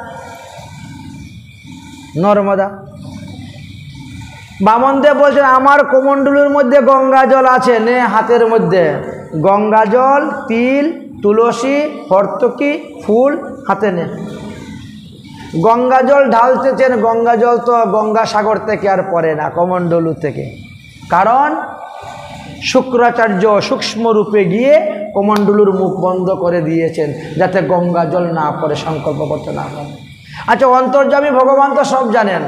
নর্মদা। বামনদেব বলছেন, আমার কমণ্ডলুর মধ্যে গঙ্গা জল আছে, নে হাতের মধ্যে গঙ্গা জল, তিল, তুলসী, হর্তকি, ফুল হাতে নে। গঙ্গা জল ঢালতেছেন, গঙ্গা জল তো গঙ্গা সাগর থেকে আর পড়ে না, কমণ্ডলু থেকে। কারণ শুক্রাচার্য সূক্ষ্ম রূপে গিয়ে কমণ্ডলুর মুখ বন্ধ করে দিয়েছেন, যাতে গঙ্গা জল না পড়ে, সংকল্প করতে না পারে। আচ্ছা, অন্তর্যামী ভগবান তো সব জানেন।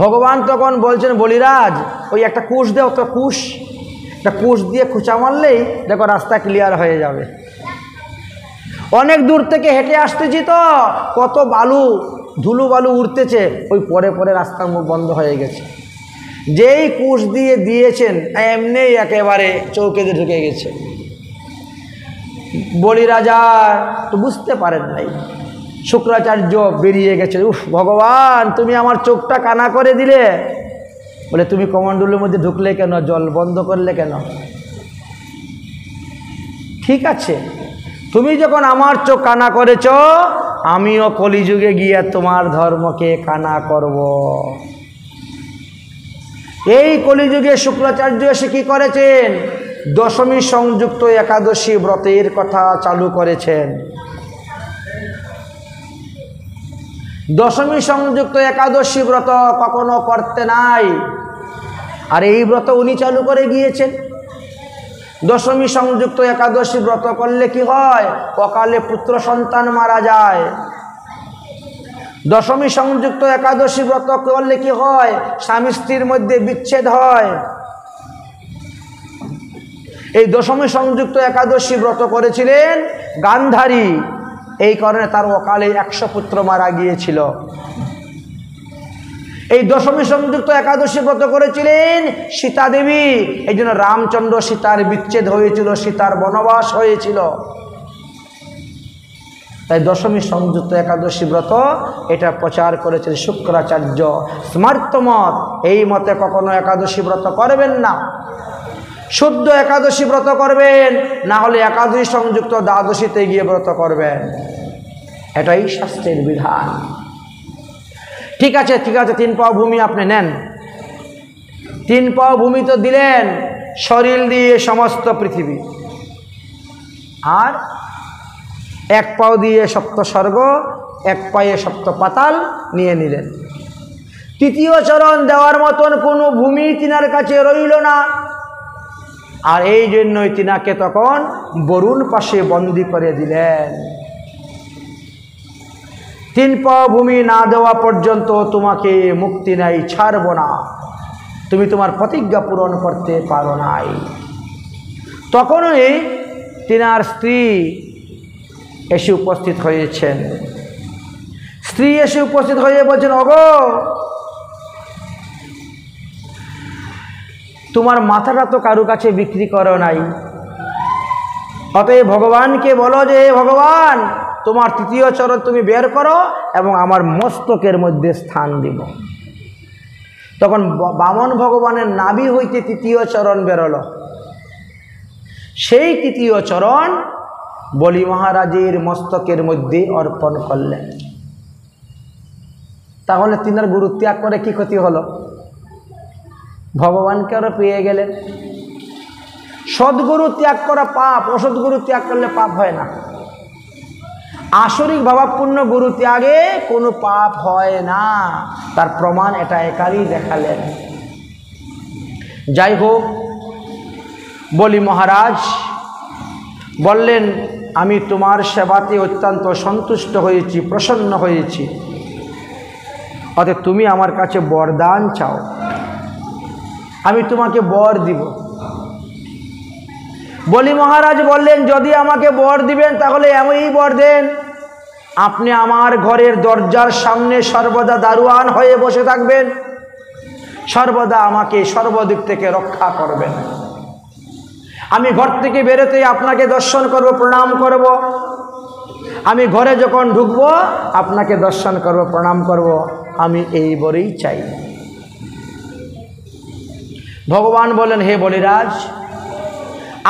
ভগবান তখন বলছেন, বলিরাজ ওই একটা কুশ দেও তো, কুশ, একটা কুশ দিয়ে খুঁচা মারলেই দেখো রাস্তা ক্লিয়ার হয়ে যাবে। অনেক দূর থেকে হেঁটে আসতেছি তো, কত বালু, ধুলো বালু উঠতেছে, ওই পরে পরে রাস্তার মুখ বন্ধ হয়ে গেছে। যেই কুশ দিয়ে দিয়েছেন, এমনি একেবারে চৌকেতে ঢুকে গেছে। বলিরাজা তো বুঝতে পারেন নাই, শুক্রাচার্য বেরিয়ে গেছে। উফ ভগবান, তুমি আমার চোখটা কানা করে দিলে। বলে, তুমি কমণ্ডলুর মধ্যে ঢুকলে কেন, জল বন্ধ করলে কেন? ঠিক আছে, তুমি যখন আমার চোখ কানা করেছ, আমিও কলিযুগে গিয়ে তোমার ধর্মকে কানা করব। এই কলিযুগে শুক্রাচার্য এসে কি করেছেন? দশমী সংযুক্ত একাদশী ব্রতের কথা চালু করেছেন। দশমী সংযুক্ত একাদশী ব্রত কখনো করতে নাই, আর এই ব্রত উনি চালু করে গিয়েছেন। দশমী সংযুক্ত একাদশী ব্রত করলে কি হয়? অকালে পুত্র সন্তান মারা যায়। দশমী সংযুক্ত একাদশী ব্রত করলে কি হয়? স্বামী স্ত্রীর মধ্যে বিচ্ছেদ হয়। এই দশমী সংযুক্ত একাদশী ব্রত করেছিলেন গান্ধারী, এই কারণে তার অকালে 100 পুত্র মারা গিয়েছিল। এই দশমী সংযুক্ত একাদশী ব্রত করেছিলেন সীতা দেবী, এই জন্য রামচন্দ্র সীতার বিচ্ছেদ হয়েছিল, সীতার বনবাস হয়েছিল। তাই দশমী সংযুক্ত একাদশী ব্রত এটা প্রচার করেছেন শুক্রাচার্য। স্মার্ত মত, এই মতে কখনো একাদশী ব্রত করবেন না। শুদ্ধ একাদশী ব্রত করবেন, না হলে একাদশী সংযুক্ত দ্বাদশীতে গিয়ে ব্রত করবেন। এটাই শাস্ত্রের বিধান। ঠিক আছে, ঠিক আছে, 3 পাও ভূমি আপনি নেন। 3 পাও ভূমি তো দিলেন, শরীর দিয়ে সমস্ত পৃথিবী, আর 1 পাও দিয়ে সপ্ত স্বর্গ, 1 পায়ে সপ্ত পাতাল নিয়ে নিলেন। তৃতীয় চরণ দেওয়ার মতন কোনো ভূমি তিনার কাছে রইল না। আর এই জন্যই তিনাকে তখন বরুণ পাশে বন্দী করে দিলেন। 3 পাও ভূমি না দেওয়া পর্যন্ত তোমাকে মুক্তি নাই, ছাড়ব না, তুমি তোমার প্রতিজ্ঞা পূরণ করতে পারো নাই। তখনই তিনার স্ত্রী এসে উপস্থিত হয়েছেন। স্ত্রী এসে উপস্থিত হয়ে বলছেন, ওগো, তোমার মাথাটা তো কারো কাছে বিক্রি করো নাই, অতএব ভগবানকে বলো যে ভগবান তোমার তৃতীয় চরণ তুমি বের করো এবং আমার মস্তকের মধ্যে স্থান দিব। তখন বামন ভগবানের নাভি হইতে তৃতীয় চরণ বেরোলো। সেই তৃতীয় চরণ বলি মহারাজের মস্তকের মধ্যে অর্পণ করলেন। তাহলে তিনার গুরু ত্যাগ করে কি ক্ষতি হলো? ভগবানকে আরো পেয়ে গেলেন। সদ্গুরু ত্যাগ করা পাপ, অসদ্গুরু ত্যাগ করলে পাপ হয় না। আসরিক ভাবাপূর্ণ গুরু ত্যাগে কোনো পাপ হয় না, তার প্রমাণ এটা একারই দেখালেন। যাই হোক, বলি মহারাজ বললেন, আমি তোমার সেবাতে অত্যন্ত সন্তুষ্ট হয়েছি, প্রসন্ন হয়েছি, অতএব তুমি আমার কাছে বরদান চাও, আমি তোমাকে বর দিব। বলি মহারাজ বললেন, যদি আমাকে বর দিবেন তাহলে এমনই বর দেন, আপনি আমার ঘরের দরজার সামনে সর্বদা দারোয়ান হয়ে বসে থাকবেন, সর্বদা আমাকে সর্বদিক থেকে রক্ষা করবেন। আমি ঘর থেকে বেরোতে আপনাকে দর্শন করব, প্রণাম করব। আমি ঘরে যখন ঢুকবো আপনাকে দর্শন করব, প্রণাম করব। আমি এই বরেই চাই। ভগবান বলেন, হে বলিরাজ,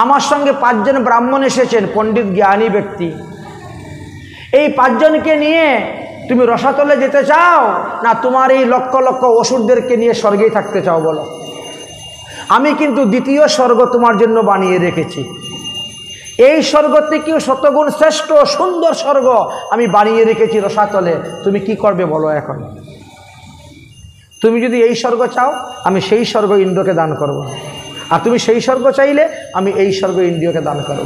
আমার সঙ্গে 5 জন ব্রাহ্মণ এসেছেন, পণ্ডিত জ্ঞানী ব্যক্তি। এই 5 জনকে নিয়ে তুমি রসাতলে যেতে চাও, না তোমার এই লক্ষ লক্ষ অসুরদেরকে নিয়ে স্বর্গেই থাকতে চাও বলো? আমি কিন্তু দ্বিতীয় স্বর্গ তোমার জন্য বানিয়ে রেখেছি। এই স্বর্গ থেকেও শতগুণ শ্রেষ্ঠ সুন্দর স্বর্গ আমি বানিয়ে রেখেছি রসাতলে। তুমি কি করবে বলো এখন? তুমি যদি এই স্বর্গ চাও, আমি সেই স্বর্গ ইন্দ্রকে দান করব, আর তুমি সেই স্বর্গ চাইলে আমি এই স্বর্গ ইন্দ্রিয়কে দান করব।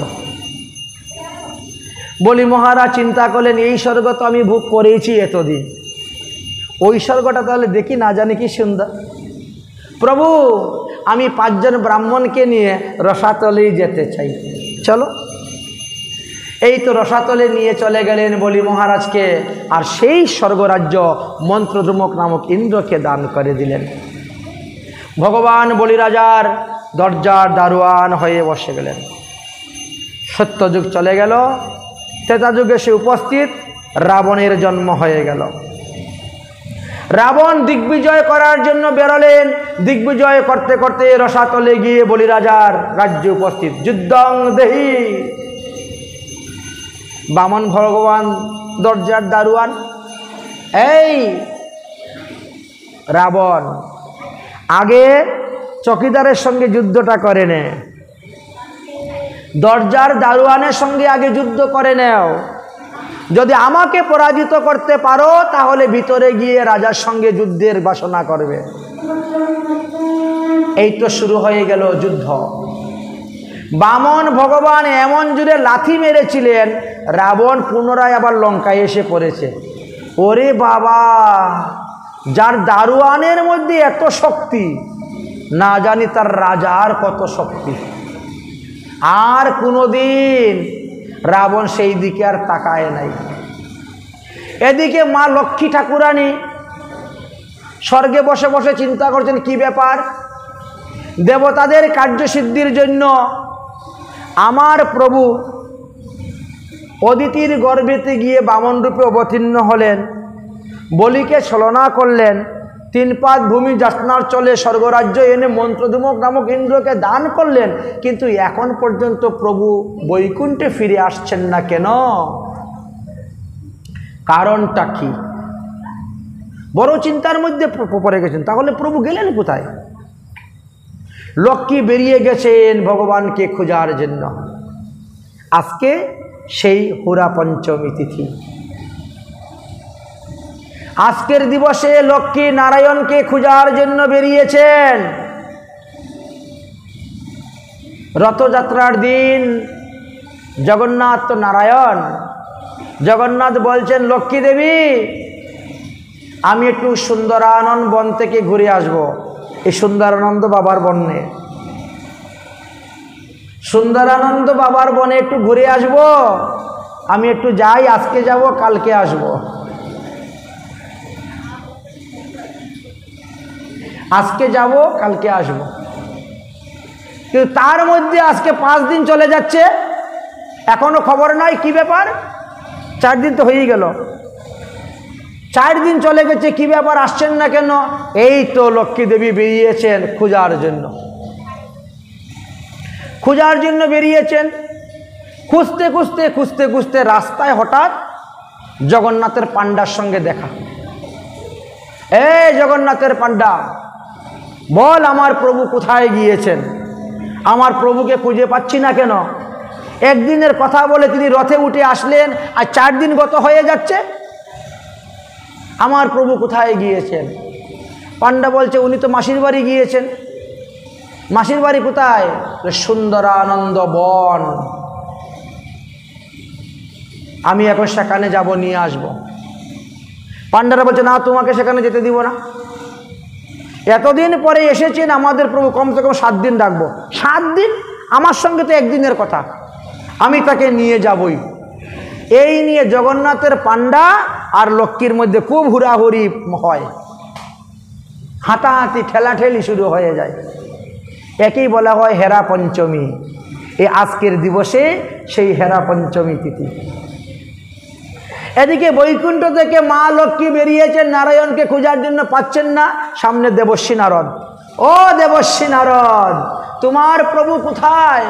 বলি মহারাজ চিন্তা করলেন, এই স্বর্গ তো আমি ভোগ করেইছি এতদিন, ওই স্বর্গটা তাহলে দেখি না জানি কি সুন্দর। প্রভু, আমি 5 জন ব্রাহ্মণকে নিয়ে রসাতলেই যেতে চাই, চলো। এই তো রসাতলে নিয়ে চলে গেলেন বলি মহারাজকে, আর সেই স্বর্গরাজ্য মন্ত্রদ্রুমক নামক ইন্দ্রকে দান করে দিলেন। ভগবান বলি রাজার দরজার দারোয়ান হয়ে বসে গেলেন। সত্যযুগ চলে গেল, ত্রেতাযুগে সে উপস্থিত, রাবণের জন্ম হয়ে গেল। রাবণ দিগ্বিজয় করার জন্য বেরোলেন। দিগ্বিজয় করতে করতে রসাতলে গিয়ে বলি রাজার রাজ্যে উপস্থিত। যুদ্ধং দেহি, বামন ভগবান দরজার দারোয়ান। এই রাবণ, আগে চকিদারের সঙ্গে যুদ্ধটা করে নে, দরজার দারোয়ানের সঙ্গে আগে যুদ্ধ করে নেও, যদি আমাকে পরাজিত করতে পারো তাহলে ভিতরে গিয়ে রাজার সঙ্গে যুদ্ধের বাসনা করবে। এই তো শুরু হয়ে গেল যুদ্ধ। বামন ভগবান এমন জুড়ে লাথি মেরেছিলেন, রাবণ পুনরায় আবার লঙ্কায় এসে পড়েছে। ওরে বাবা, যার দারোয়ানের মধ্যে এত শক্তি, না জানি তার রাজার কত শক্তি। আর কোনোদিন রাবণ সেই দিকে আর তাকায় নাই। এদিকে মা লক্ষ্মী ঠাকুরানী স্বর্গে বসে বসে চিন্তা করছেন কি ব্যাপার, দেবতাদের কার্যসিদ্ধির জন্য আমার প্রভু অদিতির গর্ভেতে গিয়ে বামন রূপে অবতীর্ণ হলেন, বলিকে ছলনা করলেন, 3 পাত ভূমি যাতনার চলে স্বর্গরাজ্য এনে মন্ত্রধূমক নামক ইন্দ্রকে দান করলেন, কিন্তু এখন পর্যন্ত প্রভু বৈকুণ্ঠে ফিরে আসছেন না কেন? কারণটা কি? বড় চিন্তার মধ্যে পড়ে গেছেন। তাহলে প্রভু গেলেন কোথায়? লক্ষ্মী বেরিয়ে গেছেন ভগবানকে খোঁজার জন্য। আজকে সেই হুরা পঞ্চমী তিথি। আজকের দিবসে লক্ষ্মী নারায়ণকে খোঁজার জন্য বেরিয়েছেন। রথযাত্রার দিন জগন্নাথ তো নারায়ণ। জগন্নাথ বলছেন, লক্ষ্মী দেবী আমি একটু সুন্দরানন্দ বন থেকে ঘুরে আসব। এই সুন্দরানন্দ বাবার বনে, সুন্দরানন্দ বাবার বনে একটু ঘুরে আসব। আমি একটু যাই, আজকে যাব কালকে আসব। আজকে যাব কালকে আসব, কিন্তু তার মধ্যে আজকে 5 দিন চলে যাচ্ছে, এখনো খবর নাই কি ব্যাপার। 4 দিন তো হয়েই গেল, 4 দিন চলে গেছে, কি ব্যাপার আসছেন না কেন? এই তো লক্ষ্মী দেবী বেরিয়েছেন খোঁজার জন্য। খোঁজার জন্য বেরিয়েছেন। খুঁজতে খুঁজতে খুঁজতে খুঁজতে রাস্তায় হঠাৎ জগন্নাথের পাণ্ডার সঙ্গে দেখা। এই জগন্নাথের পাণ্ডা, বল আমার প্রভু কোথায় গিয়েছেন? আমার প্রভুকে খুঁজে পাচ্ছি না কেন? একদিনের কথা বলে তিনি রথে উঠে আসলেন, আর 4 দিন গত হয়ে যাচ্ছে। আমার প্রভু কোথায় গিয়েছেন? পাণ্ডা বলছে, উনি তো মাসির বাড়ি গিয়েছেন। মাসির বাড়ি কোথায়? সুন্দরানন্দ বন। আমি এখন সেখানে যাব, নিয়ে আসব। পাণ্ডারা বলছে, না তোমাকে সেখানে যেতে দিব না। এতদিন পরে এসেছেন আমাদের প্রভু, কমসে কম 7 দিন রাখবো। 7 দিন? আমার সঙ্গে তো একদিনের কথা, আমি তাকে নিয়ে যাবই। এই নিয়ে জগন্নাথের পাণ্ডা আর লক্ষ্মীর মধ্যে খুব হুড়াহুড়ি হয়, হাতাহাতি ঠেলাঠেলি শুরু হয়ে যায়। একেই বলা হয় হেরা পঞ্চমী। এই আজকের দিবসে সেই হেরা পঞ্চমী তিথি। এদিকে বৈকুণ্ঠ থেকে মা লক্ষ্মী বেরিয়েছেন নারায়ণকে খোঁজার জন্য, পাচ্ছেন না। সামনে দেবর্ষী নারদ। ও দেবর্ষী নারদ, তোমার প্রভু কোথায়?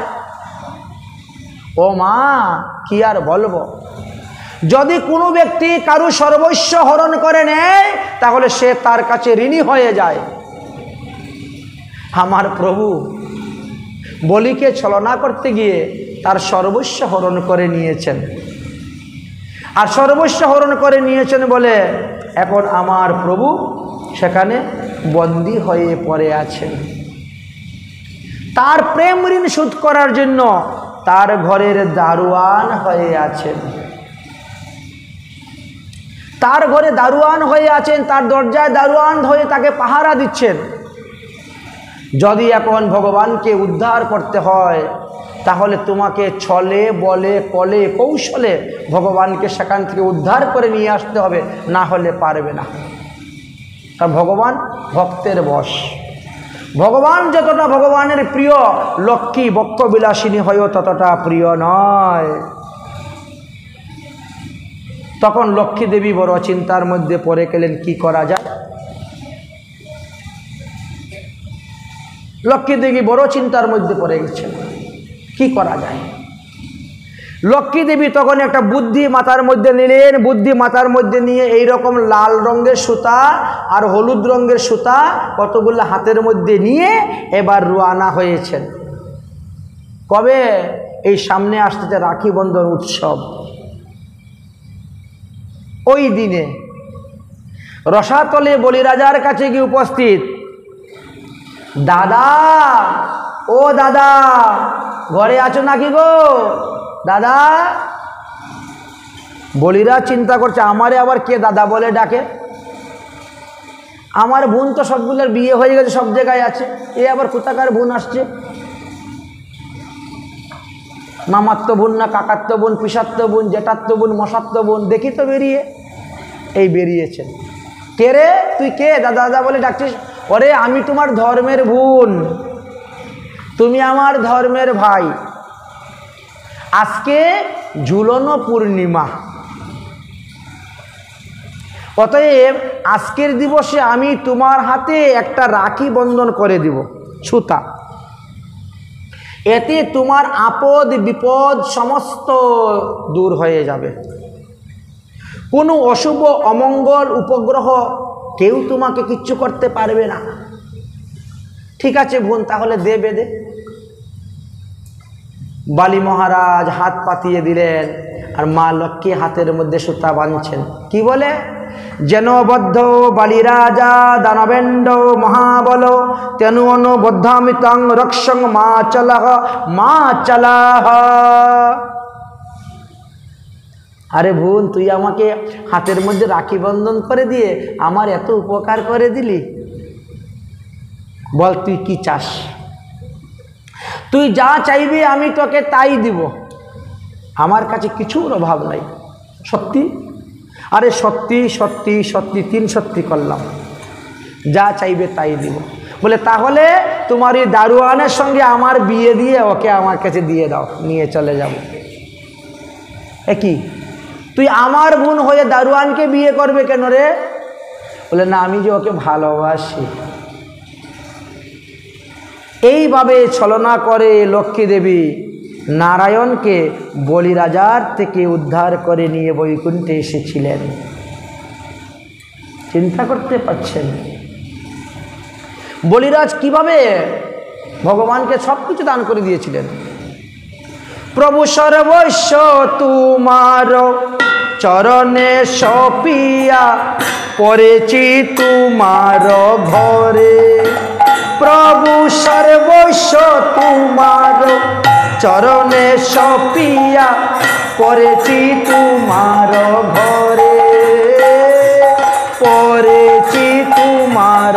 ও মা, কি আর বলবো, যদি কোনো ব্যক্তি কারু সর্বস্ব হরণ করে নেয় তাহলে সে তার কাছে ঋণী হয়ে যায়। আমার প্রভু বলিকে ছলনা করতে গিয়ে তার সর্বস্ব হরণ করে নিয়েছেন, আর সর্বস্ব হরণ করে নিয়েছেন বলে এখন আমার প্রভু সেখানে বন্দী হয়ে পড়ে আছেন। তার প্রেম ঋণ শোধ করার জন্য তার ঘরের দারোয়ান হয়ে আছেন। তার ঘরে দারোয়ান হয়ে আছেন, তার দরজায় দারোয়ান হয়ে তাকে পাহারা দিচ্ছেন। যদি এখন ভগবানকে উদ্ধার করতে হয় তাহলে তোমাকে ছলে বলে কলে কৌশলে ভগবানকে সেখান থেকে উদ্ধার করে নিয়ে আসতে হবে, না হলে পারবে না। কারণ ভগবান ভক্তের বশ। ভগবান যতটা ভগবানের প্রিয়, লক্ষ্মী বক্ষবিলাসিনী হয়েও ততটা প্রিয় নয়। তখন লক্ষ্মী দেবী বড় চিন্তার মধ্যে পড়ে গেলেন, কি করা যায়। লক্ষ্মী দেবী বড় চিন্তার মধ্যে পড়ে গেছেন, কি করা যায়। লক্ষ্মী দেবী তখন একটা বুদ্ধি মাথার মধ্যে নিলেন। বুদ্ধি মাথার মধ্যে নিয়ে এই রকম লাল রঙের সুতা আর হলুদ রঙের সুতা কতগুলো হাতের মধ্যে নিয়ে এবার রওনা হয়েছেন। কবে? এই সামনে আসতেছে রাখি বন্ধন উৎসব। ওই দিনে রসাতলে বলিরাজার কাছে গিয়ে উপস্থিত, দাদা, ও দাদা, ঘরে আছো নাকি গো দাদা? বলিরাজ চিন্তা করছে, আমারে আবার কে দাদা বলে ডাকে? আমার বোন তো সবগুলোর বিয়ে হয়ে গেছে, সব জায়গায় আছে, এ আবার কোথাকার বোন আসছে? মামাত্ম বোন না কাকাত্ম বোন, পিসাত্ম বোন, জেঠাত্ম বোন, মশাত্ম বোন, দেখি তো বেরিয়ে। এই বেরিয়েছেন। কে রে, তুই কে দাদা দাদা বলে ডাকছিস? ওরে আমি তোমার ধর্মের বোন, তুমি আমার ধর্মের ভাই। আজকে ঝুলনো পূর্ণিমা, অতএব আজকের দিবসে আমি তোমার হাতে একটা রাখি বন্ধন করে দিব, সুতা। এতে তোমার আপদ বিপদ সমস্ত দূর হয়ে যাবে। কোনো অশুভ অমঙ্গল উপগ্রহ কেউ তোমাকে কিচ্ছু করতে পারবে না। ঠিক আছে বোন, তাহলে দে বেঁধে। বালি মহারাজ হাত পাতিয়ে দিলেন, আর মা লক্ষ্মী হাতের মধ্যে সুতা বাঁধছেন। কি বলে? যেন বদ্ধ বালিরাজা দানবেন্দ্র মহাবল তেনু অনুবদ্ধামিতং রক্ষং মা চলাহ মা চলাহ। আরে বোন, তুই আমাকে হাতের মধ্যে রাখি বন্ধন করে দিয়ে আমার এত উপকার করে দিলি, বল তুই কি চাস? তুই যা চাইবি আমি তোকে তাই দিব, আমার কাছে কিছুর অভাব নাই। সত্যি? আরে সত্যি সত্যি সত্যি, 3 সত্যি করলাম, যা চাইবে তাই দিব। বলে তাহলে তোমার এই দারোয়ানের সঙ্গে আমার বিয়ে দিয়ে ওকে আমার কাছে দিয়ে দাও, নিয়ে চলে যাব। কি তুই আমার বোন হয়ে দারোয়ানকে বিয়ে করবে কেন রে? বলে না, আমি যে ওকে ভালোবাসি। এইভাবে ছলনা করে লক্ষ্মী দেবী নারায়ণকে বলিরাজার থেকে উদ্ধার করে নিয়ে বৈকুণ্ঠে এসেছিলেন। চিন্তা করতে পারছেন বলিরাজ কিভাবে ভগবানকে সব কিছু দান করে দিয়েছিলেন। প্রভু সর্বস্ব তোমার চরণে সপিয়া পড়েছি তোমার ঘরে। প্রভু সর্বস্ব তোমার চরণে সপিয়া পড়েছি তোমার ঘরে, পড়েছি তোমার।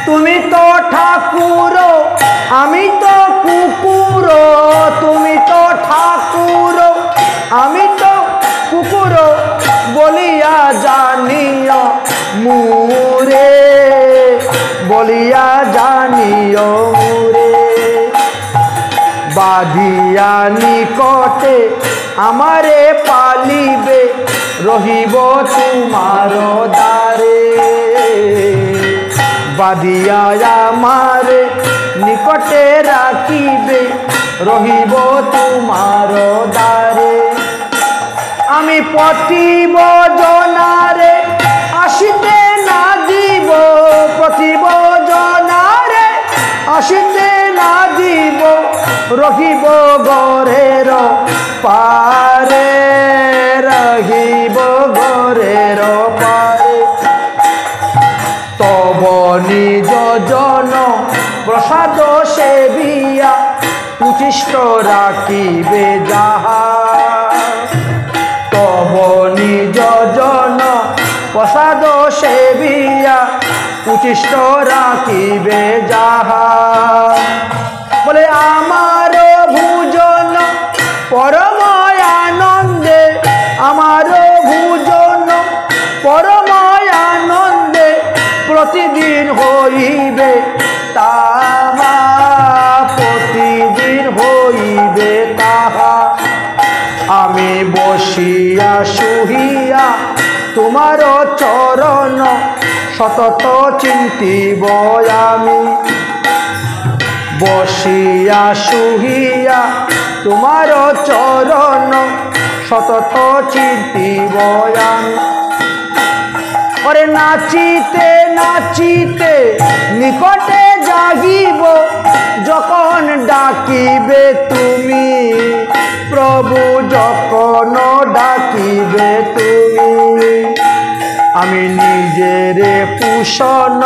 তুমি তো ঠাকুর, আমি তো কুকুর, তুমি তো ঠাকুর, আমি তো কুকুর, বলিয়া জানিও মুরে, বলিয়া জানিও মুরে। বাঁধিয়া নিকটে আমারে পালিবে, রহিব তোমার দ্বারে। বাঁধিয়া আমারে নিকটে রাখিবে, রহিব তোমার দ্বারে। আমি পতিব জনারে আসিতে না দিব, পতিব জনারে আসিতে না দিব, রহিব গরের পারে, রহিব গরের পারে। তব নিজ জন প্রসাদ সেবিয়া উচিষ্ট রাখিবে যাহা। তব নিজ জন প্রসাদ সেবিয়া উচিষ্ট রাখিবে যাহা। বলে আমার ভোজন পরম আনন্দে, আমার ভোজন পরম আনন্দে প্রতিদিন হইবে তাহা, প্রতিদিন হইবে তাহা। আমি বসিয়া শুহিয়া তোমার চরণ সতত চিন্তিব আমি। বসিয়া শুহিয়া তোমার চরণ সতত চিন্তিব আমি। ওরে নাচিতে নাচিতে নিকটে জাগিব, যখন ডাকিবে তুমি প্রভু যখন ডাকিবে তুমি, আমি নিজেরে পোষণ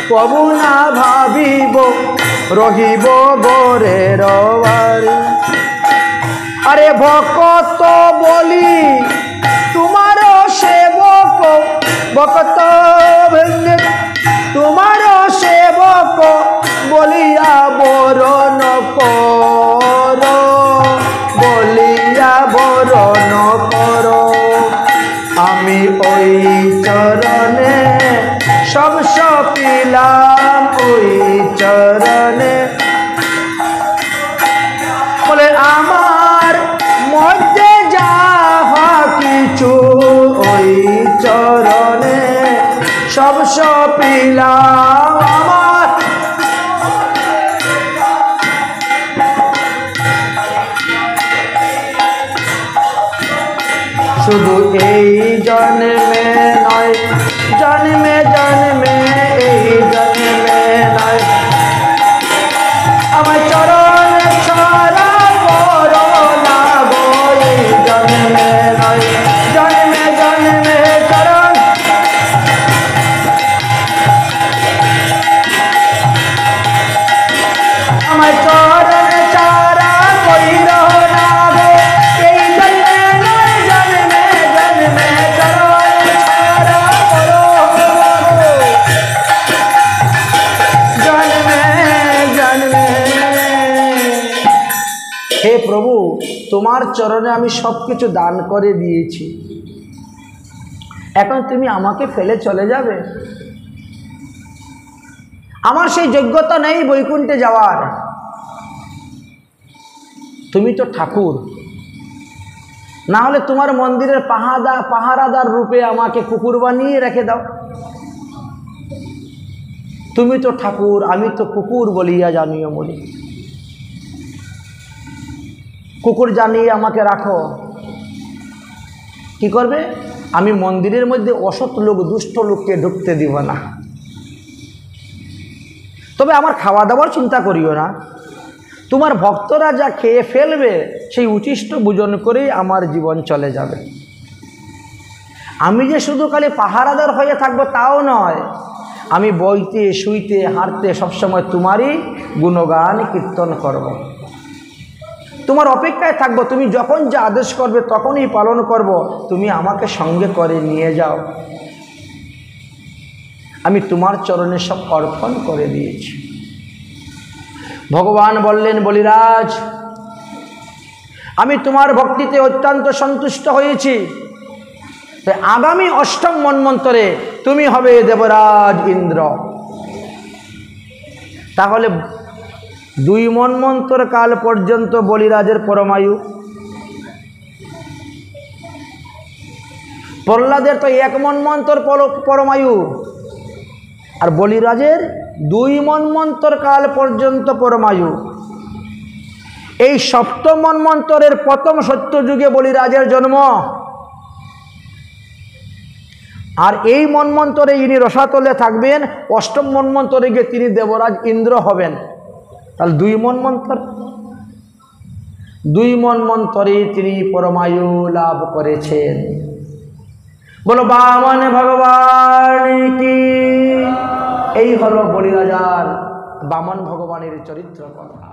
প্রভু না ভাবিব, রহিব গোরের বাড়ি। আরে ভকত বলি তোমার সেবক, ভকত তোমার সেবক বলিয়া বরণ কর, বলিয়া বরণ কর। আমি ওই চরণে সব সপিলাম, ওই চরণে। বলে আমার মধ্যে যাহা কিছু ওই চরণে সব সপিলাম আমার। শুধু এই জন্মে নয়, জন্মে জন্মে, এই জন্মে নয়, আমার চরণ ছাড়া করো না গো, এই জন্মে নয়, জন্মে জন্মে চরণ। আমার চরণ ছাড়া কইরো না গো, এই জন্মে নয়, জন্মে জন্মে চরণ ছাড়া করো গো, জন্মে জন্মে। হে প্রভু, তোমার চরণে আমি সব কিছু দান করে দিয়েছি, এখন তুমি আমাকে ফেলে চলে যাবে? আমার সেই যোগ্যতা নেই বৈকুণ্ঠে যাওয়ার। তুমি তো ঠাকুর, না হলে তোমার মন্দিরের পাহারাদার রূপে আমাকে কুকুর বানিয়ে রেখে দাও। তুমি তো ঠাকুর, আমি তো কুকুর বলিয়া জানিও মরি। কুকুর জানিয়ে আমাকে রাখো, কি করবে? আমি মন্দিরের মধ্যে অসৎ লোক, দুষ্ট লোককে ঢুকতে দিব না। তবে আমার খাওয়া দাওয়ার চিন্তা করিও না, তোমার ভক্তরা যা খেয়ে ফেলবে সেই উচিষ্ট ভোজন করেই আমার জীবন চলে যাবে। আমি যে শুধু খালি পাহারাদার হয়ে থাকবো তাও নয়, আমি বইতে শুইতে হাঁটতে সবসময় তোমারই গুণগান কীর্তন করব। তোমার অপেক্ষায় থাকবো, তুমি যখন যা আদেশ করবে তখনই পালন করব। তুমি আমাকে সঙ্গে করে নিয়ে যাও। আমি তোমার চরণে সব অর্পণ করে দিয়েছি। ভগবান বললেন, বলিরাজ, আমি তোমার ভক্তিতে অত্যন্ত সন্তুষ্ট হয়েছি। আগামী অষ্টম মন্বন্তরে তুমি হবে দেবরাজ ইন্দ্র। তাহলে 2 মন্বন্তর কাল পর্যন্ত বলিরাজের পরমায়ু, প্রহ্লাদের তো 1 মন্বন্তর পরমায়ু, আর বলিরাজের 2 মন্বন্তর কাল পর্যন্ত পরমায়ু। এই 7ম মন্বন্তরের প্রথম সত্যযুগে বলিরাজের জন্ম, আর এই মন্বন্তরে ইনি রসাতলে থাকবেন, 8ম মন্বন্তরে গিয়ে তিনি দেবরাজ ইন্দ্র হবেন। তাহলে 2 মন্বন্তর, 2 মন্বন্তরে তিনি পরমায়ু লাভ করেছেন। বলো বামন ভগবান কি। এই হলো বলিরাজার বামন ভগবানের চরিত্র কথা।